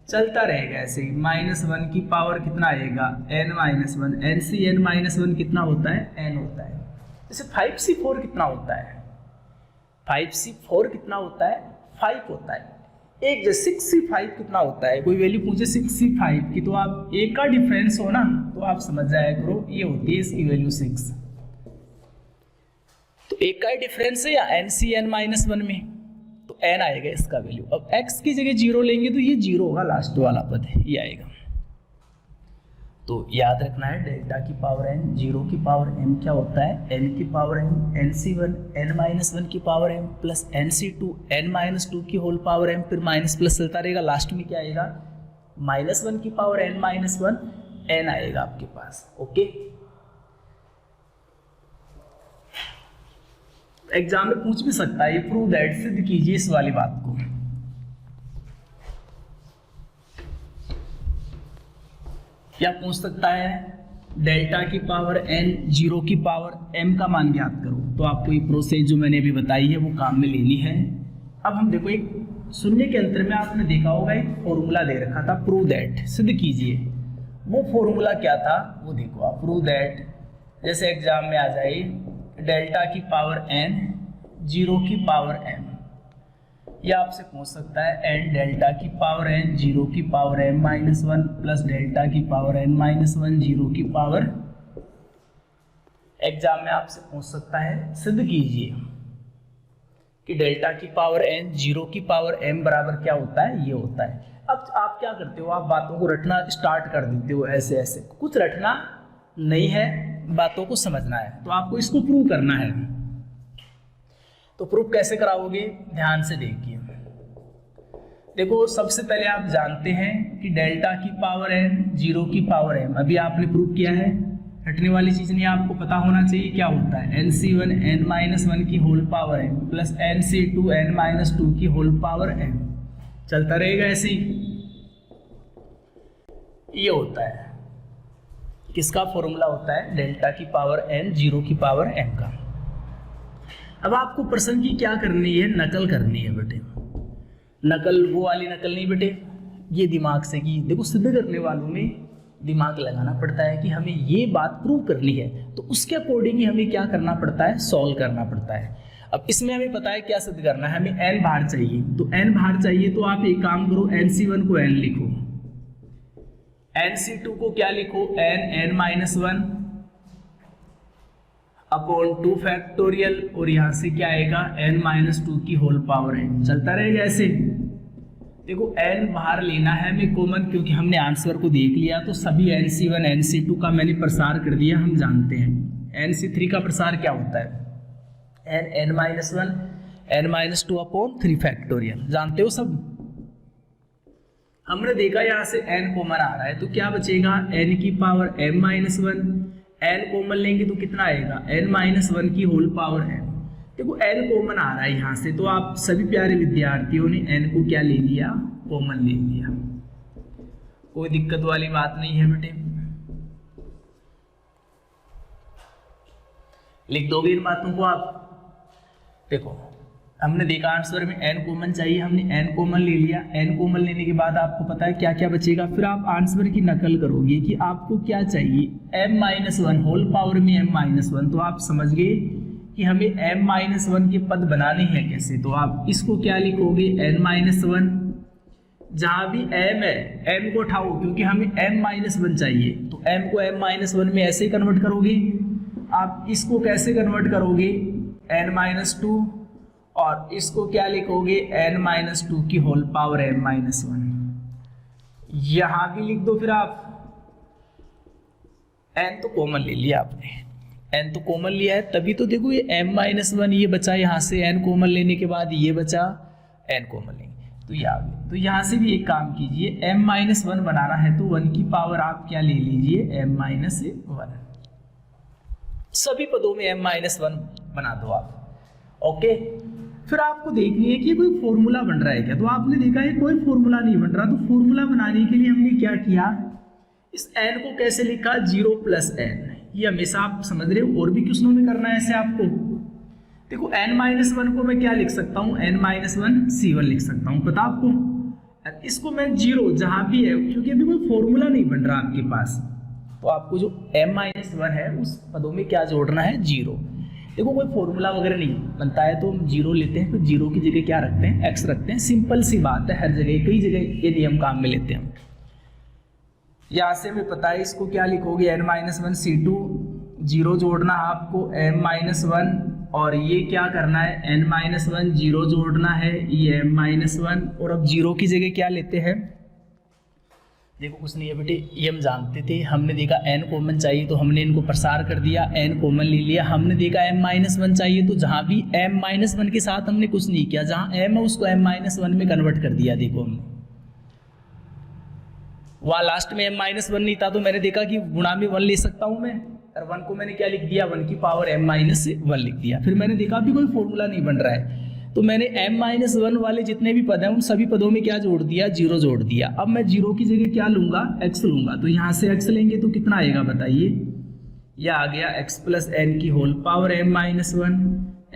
चलता रहेगा ऐसे ही, -1 की पावर कितना आएगा n-1, nc n-1 कितना होता है, n होता है। जैसे 5c4 कितना होता है, 5c4 कितना होता है, 5 होता है। एक जैसे 6c5 कितना होता है, कोई वैल्यू पूछे 6c5 की तो आप एक का डिफरेंस हो ना तो आप समझ जाया करो ये होती है इसकी वैल्यू 6। तो एक का डिफरेंस है या nc n-1 में, तो n आएगा इसका वैल्यू। अब x की जगह 0 लेंगे तो ये 0 होगा, लास्ट वाला पद है ये आएगा। तो याद रखना है डेल्टा की पावर n 0 की पावर m क्या होता है, n की पावर m nc1 n-1 की power m plus nc2 n-2 की होल पावर m, फिर माइनस प्लस चलता रहेगा, लास्ट में क्या आएगा -1 की पावर n-1 n आएगा आपके पास। ओके, एग्जाम में पूछ भी सकता है, प्रूव दैट, सिद्ध कीजिए इस वाली बात को। क्या पूछ सकता है, डेल्टा की पावर n 0 की पावर m का मान ज्ञात करो। तो आपको ये प्रोसेस जो मैंने अभी बताई है वो काम में लेनी है। अब हम देखो एक शून्य के अंतर में आपने देखा होगा एक फॉर्मूला दे रखा था, प्रूव दैट, सिद्ध कीजिए। वो फॉर्मूला क्या था वो देखो आप, प्रूव दैट जैसे एग्जाम में आ जाए डेल्टा की पावर n 0 की पावर m, या आपसे पूछ सकता है n डेल्टा की पावर n 0 की पावर m-1 प्लस डेल्टा की पावर n-1 0 की पावर। एग्जाम में आपसे पूछ सकता है सिद्ध कीजिए कि डेल्टा की पावर n 0 की पावर m बराबर क्या होता है, ये होता है। अब आप क्या करते हो, आप बातों को रटना स्टार्ट कर देते हो, ऐसे ऐसे कुछ रटना नहीं है, बातों को समझना है। तो आपको इसको प्रूव करना है, तो प्रूफ कैसे कराओगे, ध्यान से देखिए। देखो सबसे पहले आप जानते हैं कि डेल्टा की पावर n 0 की पावर m, अभी आपने प्रूफ किया है, हटने वाली चीज नहीं, आपको पता होना चाहिए क्या होता है, nc1 n-1 की whole power m plus nc2 n-2 की होल पावर m। चलता रहेगा ऐसे ही, ये होता है किसका फॉर्मूला होता है, डेल्टा की पावर n 0 की पावर m का। अब आपको प्रश्न की क्या करनी है, नकल करनी है बेटे। नकल वो वाली नकल नहीं बेटे, ये दिमाग से की। देखो सिद्ध करने वालों में दिमाग लगाना पड़ता है कि हमें ये बात प्रूव करनी है, तो उसके अकॉर्डिंग ही हमें क्या करना पड़ता है, सॉल्व करना पड़ता है। अब इसमें हमें पता है क्या सिद्ध करना है, हमें n बार चाहिए, तो n बार चाहिए तो आप एक काम करो, nc1 को n लिखो, nc2 को क्या लिखो, n-1 अपॉन 2 फैक्टोरियल, और यहाँ से क्या आएगा n-2 की होल पावर n। चलता रहेगा ऐसे। देखो n बाहर लेना है हमें कॉमन, क्योंकि हमने आंसर को देख लिया, तो सभी nc1 nc2 का मैंने प्रसार कर दिया, हम जानते हैं। nc3 का प्रसार क्या होता है, n-1 n-2 अपॉन 3 फैक्टोरियल, जानते हो सब। हमने देखा यहाँ से n कॉमन आ रहा है, तो क्या बचेगा, n की पावर m-1, n कॉमन लेंगे तो कितना आएगा, n-1 की होल पावर m। देखो n कॉमन आ रहा है यहाँ से, तो आप सभी प्यारे विद्यार्थियों ने n को क्या ले लिया, कॉमन ले लिया। कोई दिक्कत वाली बात नहीं है बेटे, लिख दोगे इन बातों को आप। देखो हमने देखा आंसर में n कॉमन चाहिए, हमने n कॉमन ले लिया। n कॉमन लेने के बाद आपको पता है क्या क्या बचेगा, फिर आप आंसर की नकल करोगे कि आपको क्या चाहिए, m-1 होल पावर में m-1, तो आप समझ गए कि हमें m-1 के पद बनाने हैं कैसे। तो आप इसको क्या लिखोगे, n-1, जहाँ भी m है m को उठाओ, क्योंकि हमें m-1 चाहिए, तो m को m-1 में ऐसे कन्वर्ट करोगे। आप इसको कैसे कन्वर्ट करोगे, n-2, और इसको क्या लिखोगे, n-2 की होल पावर m-1। यहां भी लिख दो, फिर आप n तो कॉमन ले लिया आपने, n तो कॉमन लिया है, तभी तो देखो ये m-1 ये बचा, यहाँ से n कॉमन लेने के बाद ये बचा, n कॉमन लेंगे तो ये आ गया। तो यहाँ से भी एक काम कीजिए, m-1 बनाना है तो 1 की पावर आप क्या ले लीजिए, m-1। सभी पदों में m-1 बना दो आप। ओके, फिर आपको देखनी है कि कोई फॉर्मूला बन रहा है क्या। तो आपने देखा है कोई फॉर्मूला नहीं बन रहा, तो फॉर्मूला बनाने के लिए हमने क्या किया, इस n को कैसे लिखा, 0 + n। ये हमेशा आप समझ रहे हो, और भी क्वेश्चनों में करना है ऐसे आपको। देखो n-1 को मैं क्या लिख सकता हूँ, n-1 c1 लिख सकता हूँ, पता आपको। इसको मैं 0 जहाँ भी है, क्योंकि अभी कोई फॉर्मूला नहीं बन रहा आपके पास, तो आपको जो m-1 है उस पदों में क्या जोड़ना है, 0। देखो कोई फॉर्मूला वगैरह नहीं बनता है तो हम 0 लेते हैं, फिर 0 की जगह क्या रखते हैं, x रखते हैं। सिंपल सी बात है, हर जगह कई जगह ये नियम काम में लेते हैं हम। यहाँ से हमें पता है इसको क्या लिखोगे, n-1 c2, 0 जोड़ना है आपको, m-1, और ये क्या करना है, n-1, 0 जोड़ना है, ये m-1, और अब 0 की जगह क्या लेते हैं, देखो कुछ नहीं है बेटे, ये हम जानते थे, हमने देखा n कॉमन चाहिए तो हमने इनको प्रसार कर दिया, n कॉमन ले लिया। हमने देखा m-1 चाहिए तो जहाँ भी m-1 के साथ हमने कुछ नहीं किया, जहाँ m है उसको m-1 में कन्वर्ट कर दिया। देखो हमने वहाँ लास्ट में m-1 नहीं था तो मैंने देखा कि गुणा में 1 ले सकता हूँ मैं, और 1 को मैंने क्या लिख दिया, 1 की पावर m-1 लिख दिया। फिर मैंने देखा अभी कोई फॉर्मूला नहीं बन रहा है तो मैंने m-1 वाले जितने भी पद हैं उन सभी पदों में क्या जोड़ दिया, 0 जोड़ दिया। अब मैं 0 की जगह क्या लूंगा, x लूंगा, तो यहाँ से x लेंगे तो कितना आएगा बताइए, यह आ गया x + n की whole power m-1,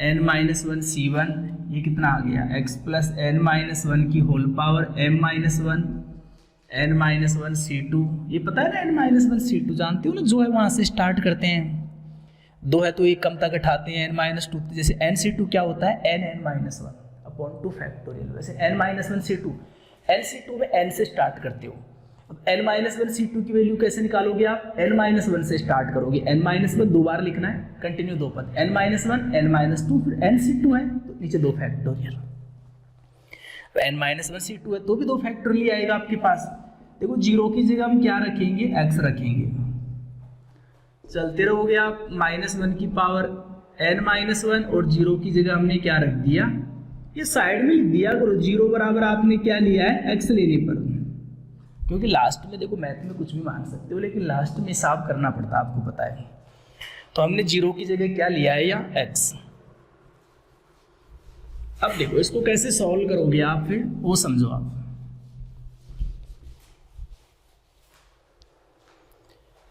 n-1 c1, ये कितना आ गया, x + n-1 की whole power m-1, n-1 c2, ये पता है ना n-1 c2 जानते हो ना, जो है वहाँ से स्टार्ट करते हैं, 2 है तो 1 कम तक उठाते हैं, n-2, जैसे nc2 क्या होता है, n-1 अपॉन 2 फैक्टोरियल, वैसे n-1 c2, nc2 में n से स्टार्ट करते हो। अब n-1 c2 की वैल्यू कैसे निकालोगे आप, n-1 से स्टार्ट करोगे, n-1 2 बार लिखना है, कंटिन्यू 2 पद, n-1 n-2, फिर nc2 है तो नीचे 2 फैक्टोरियल, तो n-1 c2 है तो भी 2 फैक्टोरियल आएगा आपके पास। देखो 0 की जगह हम क्या रखेंगे, x रखेंगे, चलते रहोगे आप, -1 की पावर n-1, और 0 की जगह हमने क्या रख दिया, ये साइड में लिख दिया करो, 0 बराबर आपने क्या लिया है, x लेने पर, क्योंकि लास्ट में देखो मैथ में कुछ भी मान सकते हो लेकिन लास्ट में हिसाब करना पड़ता है, आपको पता है। तो हमने 0 की जगह क्या लिया है, या x। अब देखो इसको कैसे सॉल्व करोगे आप, फिर वो समझो आप।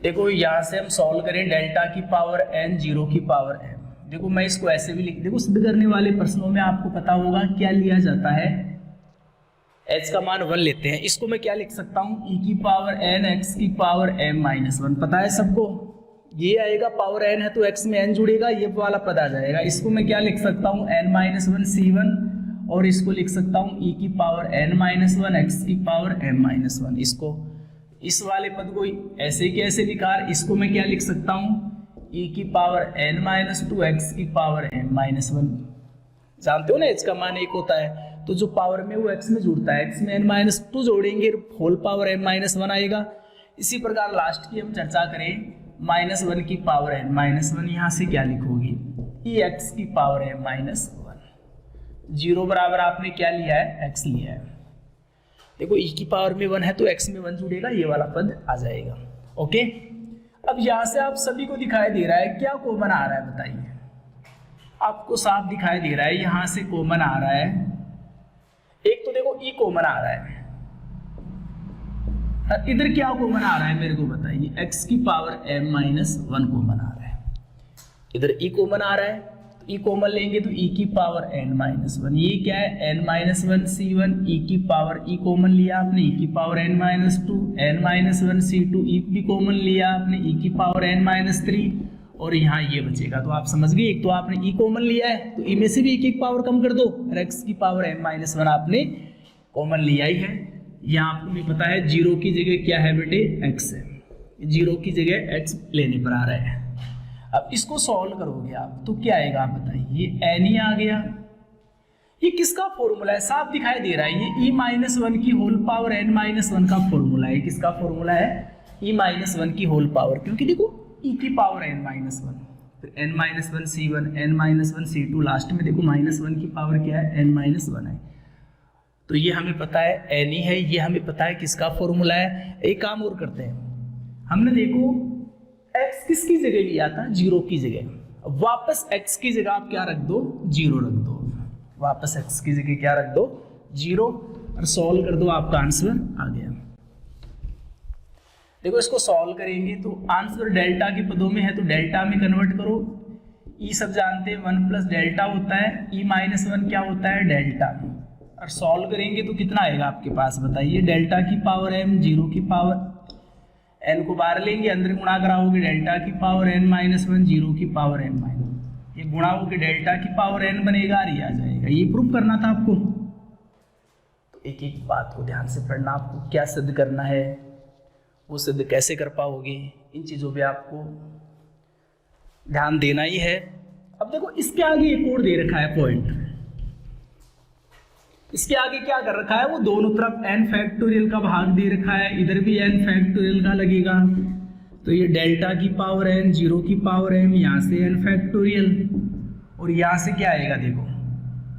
देखो यहाँ से हम सॉल्व करें, डेल्टा की पावर n, 0 की पावर m। देखो मैं इसको ऐसे भी लिख, देखो सिद्ध करने वाले प्रश्नों में आपको पता होगा क्या लिया जाता है, h का मान 1 लेते हैं। इसको मैं क्या लिख सकता हूँ, e की पावर n, x की पावर m-1, पता है सबको, ये आएगा, पावर n है तो x में n जुड़ेगा, ये वाला पद आ जाएगा। इसको मैं क्या लिख सकता हूँ, n-1 c1, और इसको लिख सकता हूँ e की पावर n-1, x की पावर m-1। इसको, इस वाले पद को ऐसे के ऐसे लिखा, इसको मैं क्या लिख सकता हूँ, e की पावर n-2, x की पावर m-1। जानते हो ना h का मान 1 होता है, तो जो पावर में वो x में जुड़ता है, x में n-2 जोड़ेंगे, होल पावर m-1 आएगा। इसी प्रकार लास्ट की हम चर्चा करें, -1 की पावर n-1, यहाँ से क्या लिखोगे, e x की पावर m-1, 0 बराबर आपने क्या लिया है, x लिया है। देखो e की पावर में 1 है तो x में 1 जुड़ेगा, ये वाला पद आ जाएगा। ओके, अब यहाँ से आप सभी को दिखाई दे रहा है क्या कॉमन आ रहा है, बताइए। आपको साफ दिखाई दे रहा है, यहाँ से कॉमन आ रहा है, एक तो देखो e कॉमन आ रहा है, इधर क्या कॉमन आ रहा है मेरे को बताइए, x की पावर m-1 कॉमन आ रहा है, इधर e कॉमन आ रहा है, तो e कॉमन लेंगे तो e की पावर n-1, ये क्या है, n-1 c1, e की पावर e कॉमन लिया आपने, e की power n-2, n-1 c2, e भी कॉमन लिया आपने, e की पावर n-3, और यहाँ ये बचेगा। तो आप समझ गए, एक तो आपने e कॉमन लिया है तो e में से भी एक पावर कम कर दो, और x की पावर m-1 आपने कॉमन लिया ही है। यहाँ आपको भी पता है 0 की जगह क्या है बेटे, x है, 0 की जगह x लेने पर आ रहा है। अब इसको सॉल्व करोगे आप तो क्या आएगा आप बताइए, ये n ही आ गया। ये किसका फॉर्मूला है, साफ दिखाई दे रहा है, ये e-1 की होल पावर n-1 का फॉर्मूला है। किसका फॉर्मूला है, e-1 की होल पावर, क्योंकि देखो e की पावर n-1, फिर n-1 c1, n-1 c2, last में देखो -1 की पावर क्या है, n-1 है। तो ये हमें पता है n ही है, ये हमें पता है किसका फॉर्मूला है। एक काम और करते हैं, हमने देखो x किसकी जगह लिया था, 0 की जगह, वापस x की जगह आप क्या रख दो, 0 रख दो, वापस x की जगह क्या रख दो, 0, और सॉल्व कर दो, आपका आंसर आ गया। देखो इसको सॉल्व करेंगे तो आंसर डेल्टा के पदों में है तो डेल्टा में कन्वर्ट करो, e सब जानते हैं 1 प्लस डेल्टा होता है, e-1 क्या होता है, डेल्टा, और सॉल्व करेंगे तो कितना आएगा आपके पास बताइए, डेल्टा की पावर m, 0 की पावर n को बाहर लेंगे, अंदर गुणा कराओगे डेल्टा की पावर n-1, 0 की पावर m-, ये गुणा होकर डेल्टा की पावर n बनेगा और ये आ जाएगा। ये प्रूफ करना था आपको। तो एक एक बात को ध्यान से पढ़ना, आपको क्या सिद्ध करना है, वो सिद्ध कैसे कर पाओगे, इन चीज़ों पे आपको ध्यान देना ही है। अब देखो इसके आगे एक और दे रखा है पॉइंट, इसके आगे क्या कर रखा है, वो दोनों तरफ n फैक्टोरियल का भाग दे रखा है, इधर भी n फैक्टोरियल का लगेगा, तो ये डेल्टा की पावर n, 0 की पावर m, यहाँ से n फैक्टोरियल, और यहाँ से क्या आएगा देखो,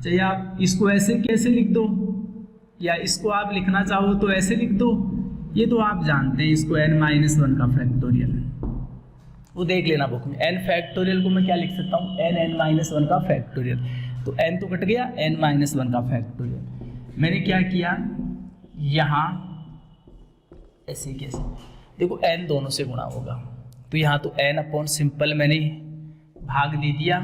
चाहे आप इसको ऐसे कैसे लिख दो या इसको आप लिखना चाहो तो ऐसे लिख दो, ये तो आप जानते हैं, इसको n-1 का फैक्टोरियल, वो देख लेना बुक में। n फैक्टोरियल को मैं क्या लिख सकता हूँ, n-1 का फैक्टोरियल, तो n तो कट गया, n-1 का फैक्टोरियल। मैंने क्या किया, यहाँ ऐसे कैसे, देखो n दोनों से गुणा होगा, तो यहाँ तो n अपॉन सिंपल मैंने भाग दे दिया,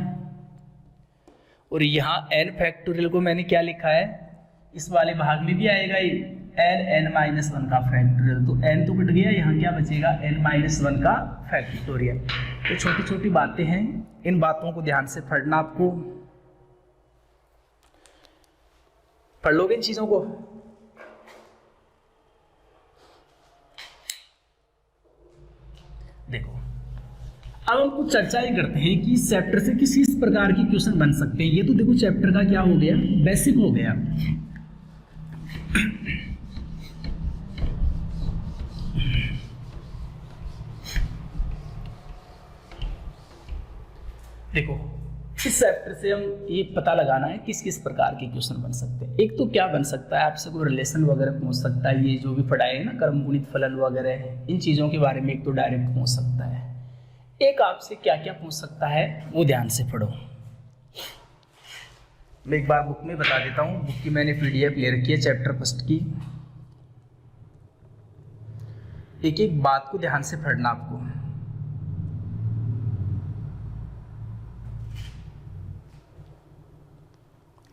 और यहाँ n फैक्टोरियल को मैंने क्या लिखा है, इस वाले भाग में भी आएगा ये n-1 का फैक्टोरियल, तो n तो कट गया, यहाँ क्या बचेगा, n-1 का फैक्टोरियल। तो छोटी छोटी बातें हैं, इन बातों को ध्यान से पढ़ना, आपको पढ़ लोगे इन चीजों को। देखो अब हम कुछ चर्चा ही करते हैं कि इस चैप्टर से किस प्रकार की क्वेश्चन बन सकते हैं। ये तो देखो चैप्टर का क्या हो गया, बेसिक हो गया। देखो इस चैप्टर से हम ये पता लगाना है किस किस प्रकार के क्वेश्चन बन सकते हैं। एक तो क्या बन सकता है, आपसे कोई रिलेशन वगैरह पूछ सकता है, ये जो भी पढ़ाए है ना कर्म गुणित फलन वगैरह, इन चीज़ों के बारे में एक तो डायरेक्ट पूछ सकता है। एक आपसे क्या क्या पूछ सकता है वो ध्यान से पढ़ो। मैं एक बार बुक में बता देता हूँ, बुक की मैंने PDF ले रखी है चैप्टर फर्स्ट की। एक एक बात को ध्यान से पढ़ना आपको।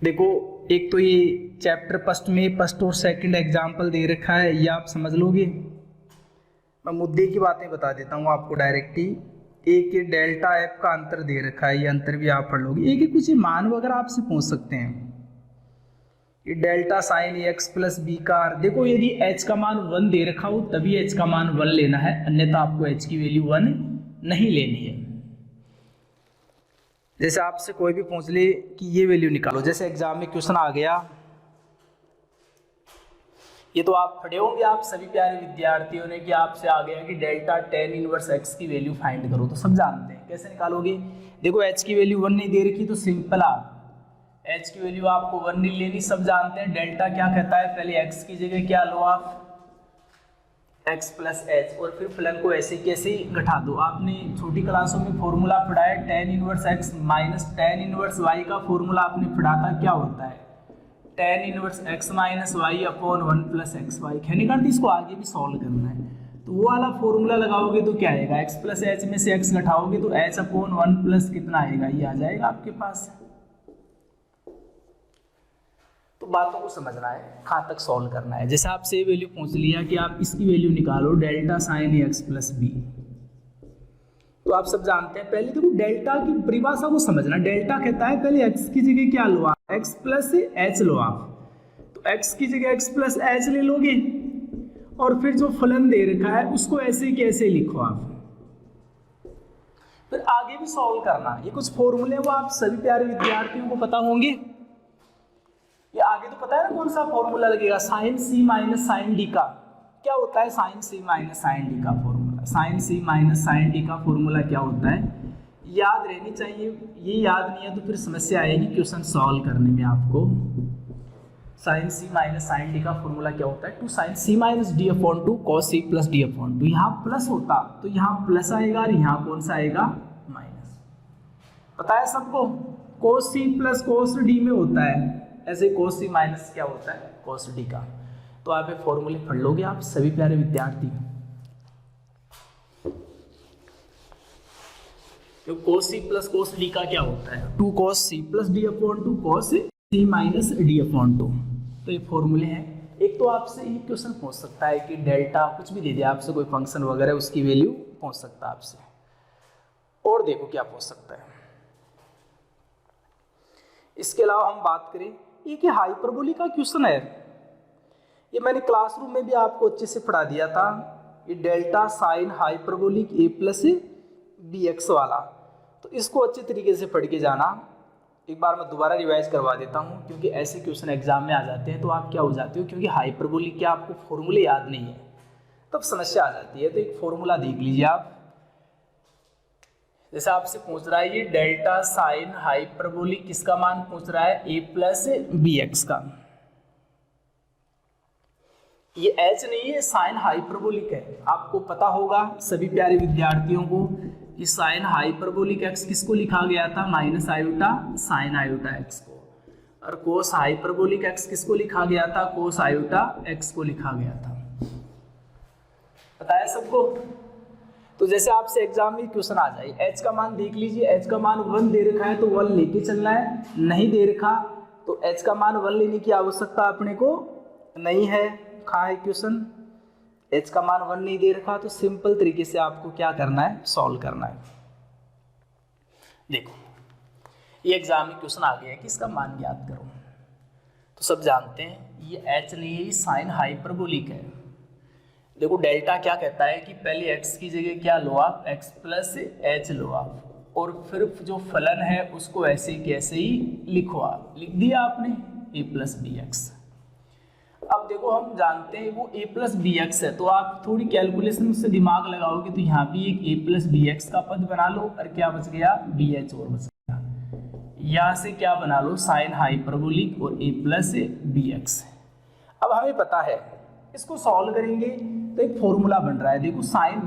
देखो एक तो ये चैप्टर फर्स्ट में फर्स्ट और सेकंड एग्जाम्पल दे रखा है, ये आप समझ लोगे। मैं मुद्दे की बातें बता देता हूँ आपको डायरेक्ट ही। एक ये डेल्टा एफ का अंतर दे रखा है, ये अंतर भी आप पढ़ लोगे। एक कुछ मान वगैरह आपसे पूछ सकते हैं, ये delta sine x plus b का, देखो यदि एच का मान 1 दे रखा हो तभी एच का मान 1 लेना है, अन्यथा आपको एच की वैल्यू 1 नहीं लेनी है। जैसे आपसे कोई भी पूछ ले कि ये वैल्यू निकालो, जैसे एग्जाम में क्वेश्चन आ गया, ये तो आप पढ़े होंगे आप सभी प्यारे विद्यार्थियों ने कि आपसे आ गया कि डेल्टा tan इनवर्स x की वैल्यू फाइंड करो, तो सब जानते हैं कैसे निकालोगे। देखो h की वैल्यू 1 नहीं दे रखी तो सिंपल आप h की वैल्यू आपको 1 नहीं लेनी, सब जानते हैं। डेल्टा क्या कहता है, पहले x की जगह क्या लो आप x प्लस h, और फिर फलन को ऐसे कैसे घटा दो। आपने छोटी क्लासों में फॉर्मूला पढ़ा है tan inverse x minus tan inverse y का फॉर्मूला आपने पढ़ा था, क्या होता है tan inverse x minus y upon 1 plus x y. कहने का अर्थ इसको आगे भी सॉल्व करना है, तो वो वाला फॉर्मूला लगाओगे तो क्या आएगा, x प्लस एच में से x घटाओगे तो h अपॉन 1 प्लस कितना आएगा, ये आ जाएगा आपके पास। तो बातों को समझना है, कहाँ तक सॉल्व करना है। जैसे आपसे वैल्यू पूछ लिया कि आप इसकी वैल्यू निकालो delta sine x plus b, तो आप सब जानते हैं। पहले देखो डेल्टा की परिभाषा को समझना। डेल्टा कहता है पहले x की जगह क्या लो आप, x प्लस एच लो आप, तो x की जगह x प्लस एच ले लोगे, और फिर जो फलन दे रखा है उसको ऐसे कैसे लिखो आप, फिर आगे भी सॉल्व करना। ये कुछ फॉर्मूले वो आप सभी प्यारे विद्यार्थियों को पता होंगे। ये आगे तो पता है ना कौन सा फॉर्मूला लगेगा, sign C minus sine D का क्या होता है, sign C minus sine D का formula. Sign C minus sine D का फॉर्मूला क्या होता है, याद रहनी चाहिए, ये याद नहीं है तो फिर समस्या आएगी क्वेश्चन सॉल्व करने में आपको। Sine C minus sine D का फॉर्मूला क्या होता है, 2 sine C minus D upon 2 cos सी प्लस डी अपॉन 2। यहाँ प्लस होता तो यहाँ प्लस आएगा और यहाँ कौन सा आएगा, माइनस। पता है सबको, कॉस सी प्लस कॉस डी में होता है, ऐसे कॉस सी माइनस क्या होता है, कॉस डी का। तो आप ये फॉर्मूले पढ़ लोगे आप सभी प्यारे विद्यार्थी। तो cos c plus cos d का क्या होता है, 2 cos c plus d upon 2 cos c minus d upon 2। तो ये फॉर्मूले हैं। एक तो आपसे ये क्वेश्चन पूछ सकता है कि डेल्टा कुछ भी दे दिया आपसे, कोई फंक्शन वगैरह, उसकी वैल्यू पूछ सकता है आपसे। और देखो क्या पूछ सकता है। इसके अलावा हम बात करें, ये कि हाइपरबोली का क्वेश्चन है, ये मैंने क्लासरूम में भी आपको अच्छे से पढ़ा दिया था। ये डेल्टा साइन हाइपरबोलिक ए प्लस बी एक्स वाला, तो इसको अच्छे तरीके से पढ़ के जाना। एक बार मैं दोबारा रिवाइज करवा देता हूँ, क्योंकि ऐसे क्वेश्चन एग्जाम में आ जाते हैं तो आप क्या हो जाते हो, क्योंकि हाइपरबोलिक के आपको फॉर्मूले याद नहीं है तब समस्या आ जाती है। तो एक फॉर्मूला देख लीजिए आप, जैसे आपसे पूछ रहा है ये डेल्टा साइन हाइपरबोलिक किसका मान पूछ रहा है, ए प्लस बी एक्स का। ये एच नहीं है, साइन हाइपरबोलिक है। आपको पता होगा सभी प्यारे विद्यार्थियों को कि साइन हाइपरबोलिक एक्स किसको लिखा गया था, minus iota sine iota x को, और कोस हाइपरबोलिक एक्स किसको लिखा गया था, कोस आयोटा एक्स को लिखा गया था। पता है सबको। तो जैसे आपसे एग्जाम में क्वेश्चन आ जाए, एच का मान देख लीजिए, एच का मान 1 दे रखा है तो 1 लेके चलना है, नहीं दे रखा तो एच का मान 1 लेने की आवश्यकता अपने को नहीं है। कहाँ है क्वेश्चन, एच का मान 1 नहीं दे रखा तो सिंपल तरीके से आपको क्या करना है, सॉल्व करना है। देखो ये एग्जाम में क्वेश्चन आ गया है कि इसका मान ज्ञात करो, तो सब जानते हैं ये एच नहीं है, ये साइन हाइपरबोलिक है। देखो डेल्टा क्या कहता है कि पहले एक्स की जगह क्या लो आप, एक्स प्लस एच लो आप, और फिर जो फलन है उसको ऐसे कैसे ही लिखो आप, लिख दिया आपने ए प्लस बी एक्स। अब देखो हम जानते हैं वो ए प्लस बी एक्स है, तो आप थोड़ी कैलकुलेशन से दिमाग लगाओगे तो यहाँ भी एक ए प्लस बी एक्स का पद बना लो, और क्या बच गया, बी एच और बच गया। यहाँ से क्या बना लो, साइन हाइपरबोलिक और ए प्लस बी एक्स। अब हमें पता है इसको सॉल्व करेंगे तो एक फॉर्मूला बन रहा है। देखो साइन,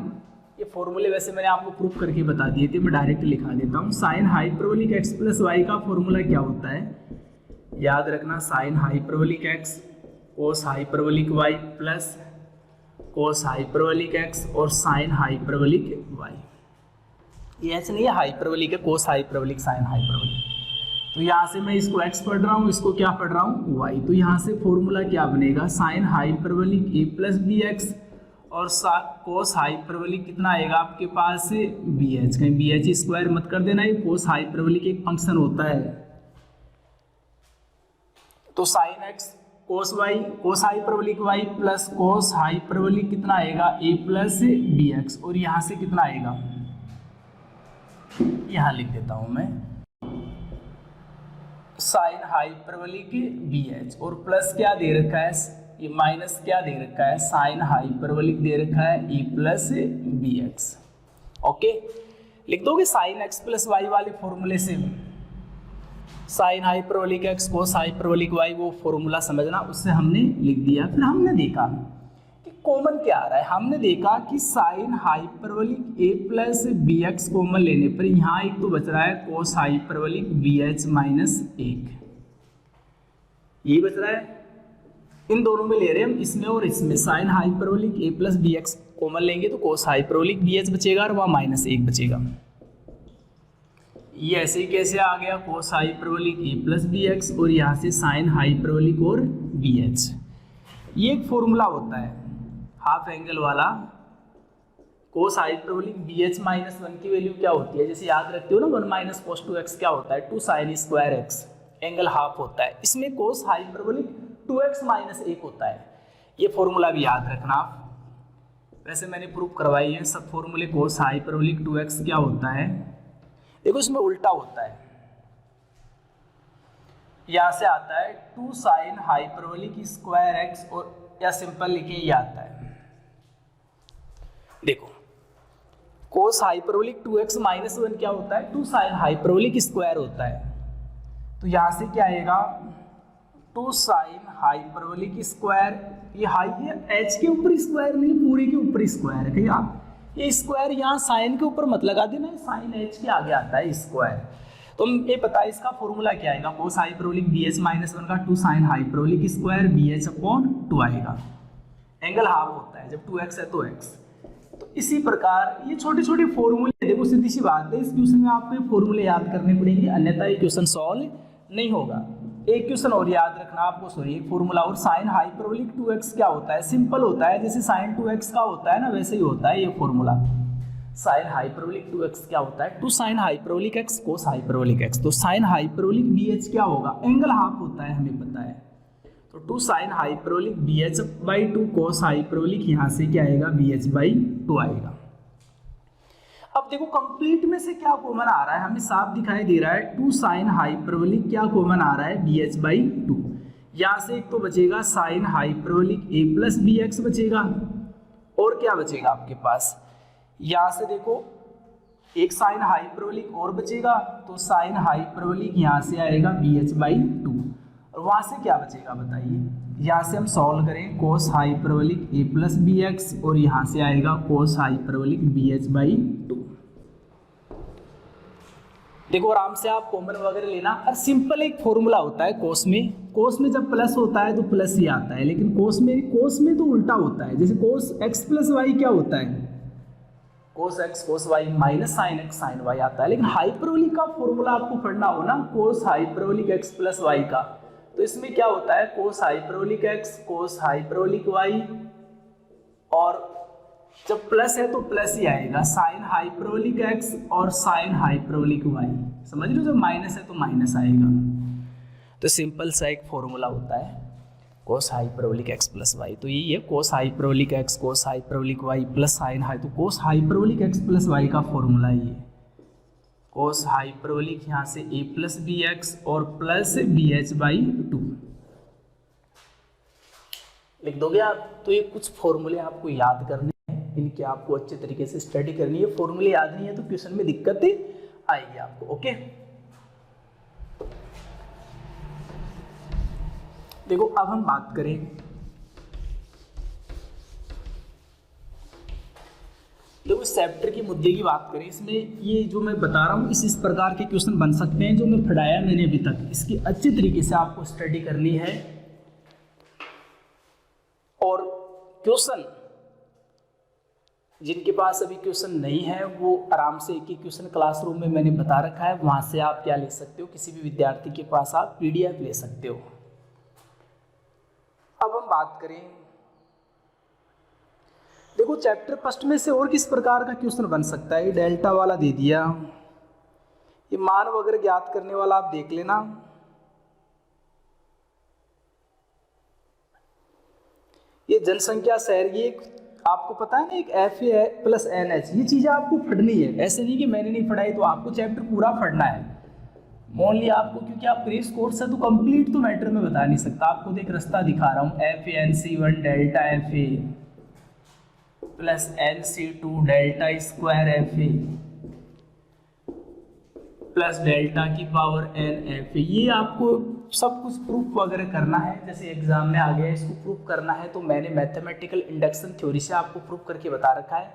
ये फॉर्मूले वैसे मैंने आपको प्रूफ करके बता दिए थे, मैं डायरेक्ट लिखा देता हूँ। Sine hyperbolic X plus Y का फॉर्मूला क्या होता है, याद रखना, sine hyperbolic X cos hyperbolic y plus cos hyperbolic x और साइन हाइपरबोलिक y। ये ऐसे नहीं है हाइपरबोलिक है, कोस हाइपरबोलिक साइन हाइपरबोलिक। तो यहाँ से मैं इसको x पढ़ रहा हूँ, इसको क्या पढ़ रहा हूँ, y। तो यहाँ से फॉर्मूला क्या बनेगा, sine hyperbolic a plus B x और कोस हाइपरबोलिक कितना आएगा आपके पास, बी एच। कहीं बी एच स्क्वायर मत कर देना, ये कोस हाइपरबोलिक एक फंक्शन होता है। तो sine X cos Y, cos hyperbolic Y plus cos hyperbolic कितना आएगा, ए प्लस बी एक्स, और यहाँ से कितना आएगा, यहाँ लिख देता हूँ मैं, साइन हाइपरबोलिक बी एच, और प्लस क्या दे रखा है, ये माइनस क्या दे रखा है, साइन हाइपरबोलिक दे रखा है ए प्लस बी एक्स। ओके, लिख दोगे साइन एक्स प्लस वाई वाले फॉर्मूले से, sign hyperbolic X cos hyperbolic Y, वो फॉर्मूला समझना, उससे हमने लिख दिया। फिर हमने देखा कि कॉमन क्या आ रहा है, हमने देखा कि साइन हाइपरबोलिक ए प्लस बी एक्स कॉमन लेने पर यहाँ एक तो बच रहा है cos hyperbolic B H minus 1, ये बच रहा है। इन दोनों में ले रहे हैं हम, इसमें और इसमें, साइन हाइपरबोलिक ए प्लस बी एक्स कॉमन लेंगे तो कोस हाइपरबोलिक बी एच बचेगा और वहाँ माइनस 1 बचेगा। ये ऐसे ही कैसे आ गया, कोस हाइपरबोलिक ए प्लस बी एक्स और यहाँ से साइन हाइपरबोलिक और बी एच। ये एक फॉर्मूला होता है हाफ एंगल वाला, cos hyperbolic B H minus 1 की वैल्यू क्या होती है, जैसे याद रखते हो ना, 1 माइनस कोस 2x क्या होता है, 2 sine square x, angle half होता है। इसमें कोस हाइपरबोलिक 2x माइनस 1 होता है। ये फॉर्मूला भी याद रखना आप, वैसे मैंने प्रूफ करवाई है सब फॉर्मूले। कोस हाइपरबोलिक 2x क्या होता है, देखो इसमें उल्टा होता है, यहां से आता है 2 साइन हाइपरबोलिक स्क्वायर एक्स, और या सिंपल लिखे ये आता है। देखो कोस हाइपरबोलिक 2x माइनस 1 क्या होता है, 2 साइन हाइपरबोलिक स्क्वायर होता है। तो यहाँ से क्या आएगा 2 साइन हाइपरबोलिक स्क्वायर, ये हाई है h के ऊपर स्क्वायर नहीं पूरे के ऊपर स्क्वायर है, ठीक है। ये स्क्वायर यहाँ साइन के ऊपर मत लगा देना, साइन h के आगे आता है स्क्वायर। तो ये पता है इसका फॉर्मूला क्या आएगा, कोस हाइपरबोलिक bh माइनस 1 का 2 sine hyperbolic square bh upon 2 आएगा। एंगल हाफ होता है जब 2x है तो x। तो इसी प्रकार ये छोटे छोटे फॉर्मूले, देखो सीधी सी बात है, इस क्वेश्चन में आपको ये फॉर्मूले याद करने पड़ेंगे, अन्यथा ये क्वेश्चन सॉल्व नहीं होगा। एक क्वेश्चन और याद रखना आपको, सॉरी एक फॉर्मूला और, साइन हाइपरबोलिक 2x क्या होता है, सिंपल होता है, जैसे साइन 2x का होता है ना वैसे ही होता है ये फॉर्मूला। साइन हाइपरबोलिक 2x क्या होता है, 2 sine hyperbolic x cos hyperbolic x। तो साइन हाइपरबोलिक bh क्या होगा, एंगल हाफ होता है हमें पता है, तो 2 साइन हाइपरबोलिक bh/2 कोस हाइपरबोलिक, यहाँ से क्या आएगा bh/2 आएगा। अब देखो कंप्लीट में से क्या कॉमन आ रहा है, हमें साफ दिखाई दे रहा है 2 साइन हाइपरबोलिक क्या कॉमन आ रहा है bh/2। यहाँ से एक तो बचेगा sign hyperbolic a plus bx बचेगा, और क्या बचेगा आपके पास, यहाँ से देखो एक साइन हाइपरबोलिक और बचेगा, तो साइन हाइपरबोलिक यहाँ से आएगा bh/2, और वहाँ से क्या बचेगा बताइए, यहाँ से हम सॉल्व करें cos hyperbolic a plus bx, और यहाँ से आएगा कोस हाइपरबोलिक bh/2। देखो आराम से आप कॉमन वगैरह लेना, और सिंपल एक फॉर्मूला होता है कोस में जब प्लस होता है तो प्लस ही आता है, लेकिन कोस में तो उल्टा होता है, जैसे कोस x प्लस वाई क्या होता है, cos x cos y minus sine x sine y आता है। लेकिन हाइपरबोलिक का फॉर्मूला आपको पढ़ना हो ना, कोस हाइपरबोलिक x प्लस y का, तो इसमें क्या होता है cos hyperbolic x cos hyperbolic y, और जब प्लस है तो प्लस ही आएगा, साइन हाइपरबोलिक x और साइन हाइपरबोलिक y, समझ लो, जब माइनस है तो माइनस आएगा। तो सिंपल सा एक फॉर्मूला होता है cos hyperbolic x plus Y, तो यही है cos hyperbolic x cos hyperbolic y plus sine हाई, तो cos hyperbolic x plus Y का फॉर्मूला ये कोस हाइपरबोलिक यहाँ से a प्लस बी एक्स और प्लस bh/2 लिख दोगे आप। तो ये कुछ फॉर्मूले आपको याद करने हैं, इनके आपको अच्छे तरीके से स्टडी करनी है। फॉर्मूले याद नहीं है तो क्वेश्चन में दिक्कत आएगी आपको। ओके, देखो अब हम बात करें देखो इस चैप्टर की मुद्दे की बात करें, इसमें ये जो मैं बता रहा हूँ इस प्रकार के क्वेश्चन बन सकते हैं जो मैं पढ़ाया मैंने अभी तक, इसकी अच्छी तरीके से आपको स्टडी करनी है। और क्वेश्चन जिनके पास अभी क्वेश्चन नहीं है वो आराम से एक ही क्वेश्चन क्लासरूम में मैंने बता रखा है, वहां से आप क्या ले सकते हो, किसी भी विद्यार्थी के पास आप PDF ले सकते हो। अब हम बात करें, देखो चैप्टर फर्स्ट में से और किस प्रकार का क्वेश्चन बन सकता है। डेल्टा वाला दे दिया, ये मान वगैरह ज्ञात करने वाला आप देख लेना। ये जनसंख्या शहर, ये आपको पता है ना एक FA प्लस NH, ये चीजें आपको पढ़नी है। ऐसे नहीं कि मैंने नहीं पढ़ाई, तो आपको चैप्टर पूरा पढ़ना है। मान लिया आपको, क्योंकि आप क्रेश कोर्स है तो कंप्लीट तो मैटर में बता नहीं सकता, आपको एक रास्ता दिखा रहा हूँ। FANC1 delta FA plus NC2 delta square FA plus delta की पावर NFA, ये आपको सब कुछ प्रूफ वगैरह करना है। जैसे एग्जाम में आ गया इसको प्रूफ करना है, तो मैंने मैथमेटिकल इंडक्शन थ्योरी से आपको प्रूफ करके बता रखा है।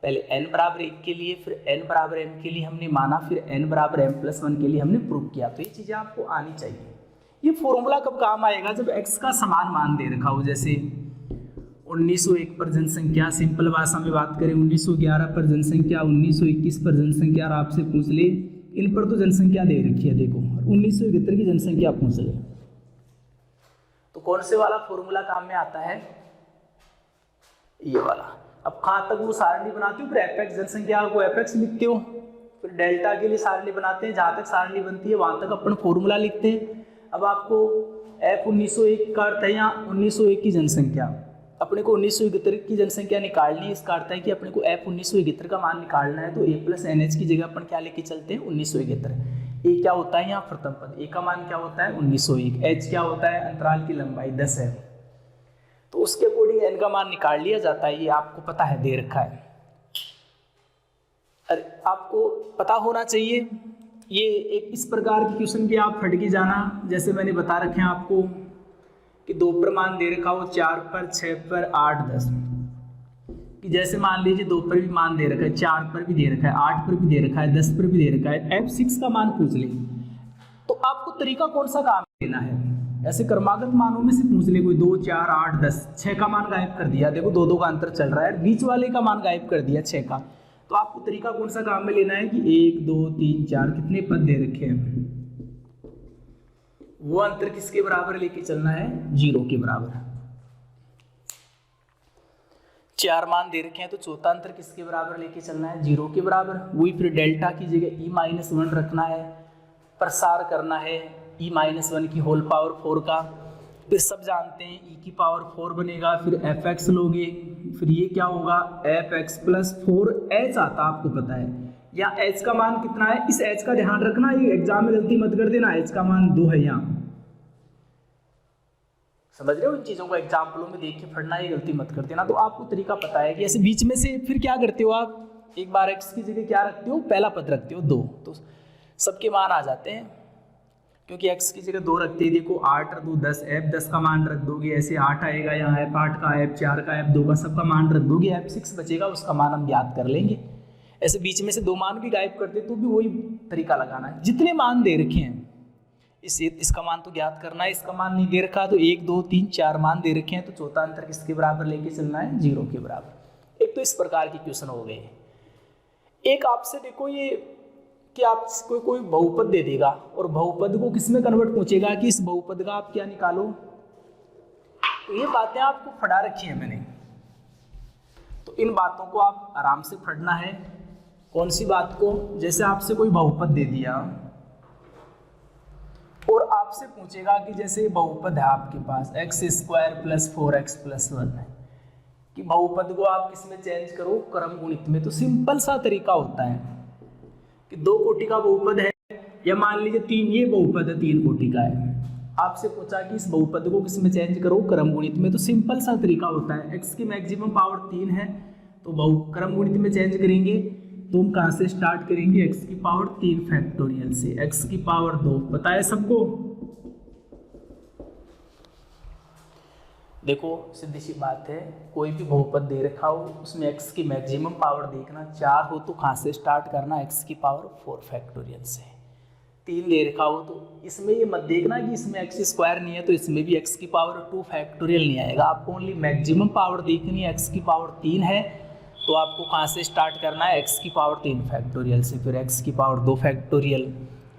पहले n बराबर 1 के लिए, फिर n बराबर m के लिए हमने माना, फिर n बराबर m+1 के लिए हमने प्रूफ किया। तो ये चीज़ें आपको आनी चाहिए। ये फॉर्मूला कब काम आएगा, जब x का समान मान दे रखा हो। जैसे 1901 पर जनसंख्या, सिंपल भाषा में बात करें 1911 पर जनसंख्या, 1921 पर जनसंख्या, और आपसे पूछ ले इन पर तो जनसंख्या दे रखी है, देखो 1971 की जनसंख्या पूछ ले, तो कौन से वाला फॉर्मूला काम में आता है, ये वाला। अब कहाँ तक वो सारणी बनाते हो, फिर एपेक्स जनसंख्या को एपेक्स लिखते हो, फिर डेल्टा के लिए सारणी बनाते हैं, जहाँ तक सारणी बनती है वहाँ तक अपन फॉर्मूला लिखते हैं। अब आपको F 1901 का अर्थ है यहाँ 1901 की जनसंख्या, अपने को 1971 की जनसंख्या निकालनी है। इसका अर्थ है कि अपने को F 1971 का मान निकालना है, तो A प्लस NH की जगह अपन क्या लेके चलते हैं 1971। A क्या होता है यहाँ प्रथम पद, A का मान क्या होता है 1901, H क्या होता है अंतराल की लंबाई 10 है, तो उसके अकॉर्डिंग N का मान निकाल लिया जाता है। ये आपको पता है, दे रखा है। अरे आपको पता होना चाहिए, ये एक इस प्रकार के क्वेश्चन भी आप फट के जाना, जैसे मैंने बता रखे हैं आपको कि 2 पर मान दे रखा हो, 4 पर, 6 पर, 8, 10, कि जैसे मान लीजिए 2 पर भी मान दे रखा है, 4 पर भी दे रखा है, 8 पर भी दे रखा है, 10 पर भी दे रखा है, F6 का मान पूछ ले, तो आपको तरीका कौन सा काम लेना है? ऐसे क्रमागत मानों में से पूछ ले कोई, 2, 4, 8, 10, 6 का मान गायब कर दिया, देखो 2 2 का अंतर चल रहा है, बीच वाले का मान गायब कर दिया 6 का, तो आपको तरीका कौन सा काम में लेना है कि 1, 2, 3, 4 कितने पद दे रखे हैं, वो अंतर किसके बराबर लेके चलना है? 0 के बराबर। 4 मान दे रखे हैं तो चौथा अंतर किसके बराबर लेके चलना है? 0 के बराबर। वही फिर डेल्टा की जगह e-1 रखना है, प्रसार करना है e-1 की होल पावर 4 का, फिर सब जानते हैं e की पावर 4 बनेगा, फिर fx लोगे, फिर ये क्या होगा fx प्लस 4h आता, आपको पता है यहाँ h का मान कितना है, इस h का ध्यान रखना, ये एग्जाम में गलती मत कर देना, h का मान 2 है, यहाँ समझ रहे हो, इन चीजों को एग्जाम्पलों में देख के पढ़ना, ये गलती मत कर देना। तो आपको तरीका पता है कि ऐसे बीच में से फिर क्या करते हो आप, एक बार x की जगह क्या रखते हो, पहला पद रखते हो 2, तो सबके मान आ जाते हैं, क्योंकि x की जगह 2 रखते हैं, देखो 8 और 2 10, f10 का मान रख दोगे, ऐसे 8 आएगा, यहाँ f8 का, f4 का, f2 का, सबका मान रख दोगे, f6 बचेगा, उसका मान हम ज्ञात कर लेंगे। ऐसे बीच में से 2 मान भी गायब करते तो भी वही तरीका लगाना है, जितने मान दे रखे हैं इसका मान तो ज्ञात करना है, इसका मान नहीं दे रखा तो 1 2 3 4 मान दे रखे हैं, तो चौथा अंतर किसके बराबर लेके चलना है? 0 के बराबर। एक तो इस प्रकार के क्वेश्चन हो गए। एक आपसे देखो ये कि आप कोई बहुपद दे देगा और बहुपद को किस में कन्वर्ट पूछेगा कि इस बहुपद का आप क्या निकालो, तो ये बातें आपको पढ़ा रखी है मैंने, तो इन बातों को आप आराम से पढ़ना है। कौन सी बात को? जैसे आपसे कोई बहुपद दे दिया और आपसे पूछेगा कि जैसे बहुपद है आपके पास x² + 4x + 1 कि बहुपद को आप किस में चेंज करो? क्रम गुणित में। तो सिंपल सा तरीका होता है कि 2 कोटि का बहुपद है, या मान लीजिए 3, ये बहुपद है 3 कोटि का है, आपसे पूछा कि इस बहुपद को किस में चेंज करो? क्रम गुणित में। तो सिंपल सा तरीका होता है, x की मैक्सिमम पावर 3 है तो क्रम गुणित में चेंज करेंगे, तो हम कहाँ से स्टार्ट करेंगे? x की पावर 3 फैक्टोरियल से, x की पावर 2, पता है सबको? देखो सीधी सी बात है, कोई भी बहुपद दे रखा हो उसमें x की मैक्सिमम पावर देखना, 4 हो तो कहाँ से स्टार्ट करना? x की पावर 4 फैक्टोरियल से। 3 दे रखा हो तो इसमें ये मत देखना कि इसमें x² नहीं है तो इसमें भी x की पावर 2 फैक्टोरियल नहीं आएगा, आपको ओनली मैक्सिमम पावर देखनी है, x की पावर 3 है तो आपको कहाँ से स्टार्ट करना है? x की पावर 3 फैक्टोरियल से, फिर x की पावर 2 फैक्टोरियल,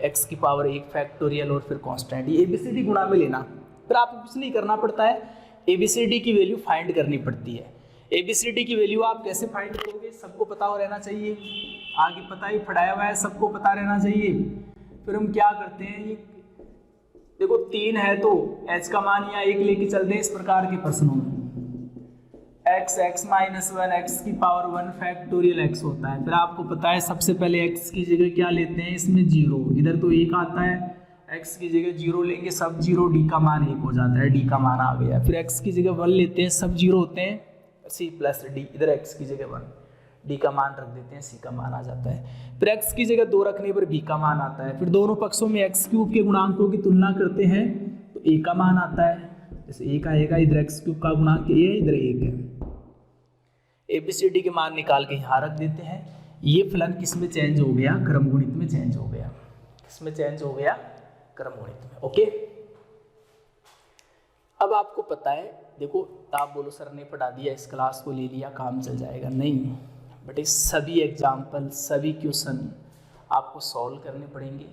x की पावर 1 फैक्टोरियल और फिर कांस्टेंट, ये ABCD गुणा में लेना। फिर आपको कुछ नहीं करना पड़ता है, ABCD की वैल्यू फाइंड करनी पड़ती है। ABCD की वैल्यू आप कैसे फाइंड करोगे? सबको पता हो रहना चाहिए, आगे पता ही पढ़ाया हुआ है, सबको पता रहना चाहिए। फिर हम क्या करते हैं, ये देखो 3 है तो h का मान यहाँ 1 लेके चलते हैं इस प्रकार के प्रश्नों में, x -1 x की पावर 1 फैक्टोरियल x होता है। फिर आपको पता है सबसे पहले x की जगह क्या लेते हैं, इसमें 0, इधर तो 1 आता है, x की जगह 0 लेंगे, सब 0, d का मान 1 हो जाता है, d का मान आ गया। फिर x की जगह 1 लेते हैं, सब 0 होते हैं, c + d, इधर x की जगह 1, d का मान रख देते हैं, c का मान आ जाता है। फिर x की जगह 2 रखने पर b का मान आता है। फिर दोनों पक्षों में x³ के गुणांकों की तुलना करते हैं तो a का मान आता है, जैसे 1 आएगा, इधर x³ का गुणांक a है, इधर 1 है। ABCD के मान निकाल के यहाँ रख देते हैं। ये फलन किस में चेंज हो गया? क्रम गुणित में चेंज हो गया। किस में चेंज हो गया? क्रम गुणित में। ओके, अब आपको पता है, देखो आप बोलो सर ने पढ़ा दिया, इस क्लास को ले लिया, काम चल जाएगा, नहीं, बट इस सभी एग्जाम्पल, सभी क्वेश्चन आपको सॉल्व करने पड़ेंगे।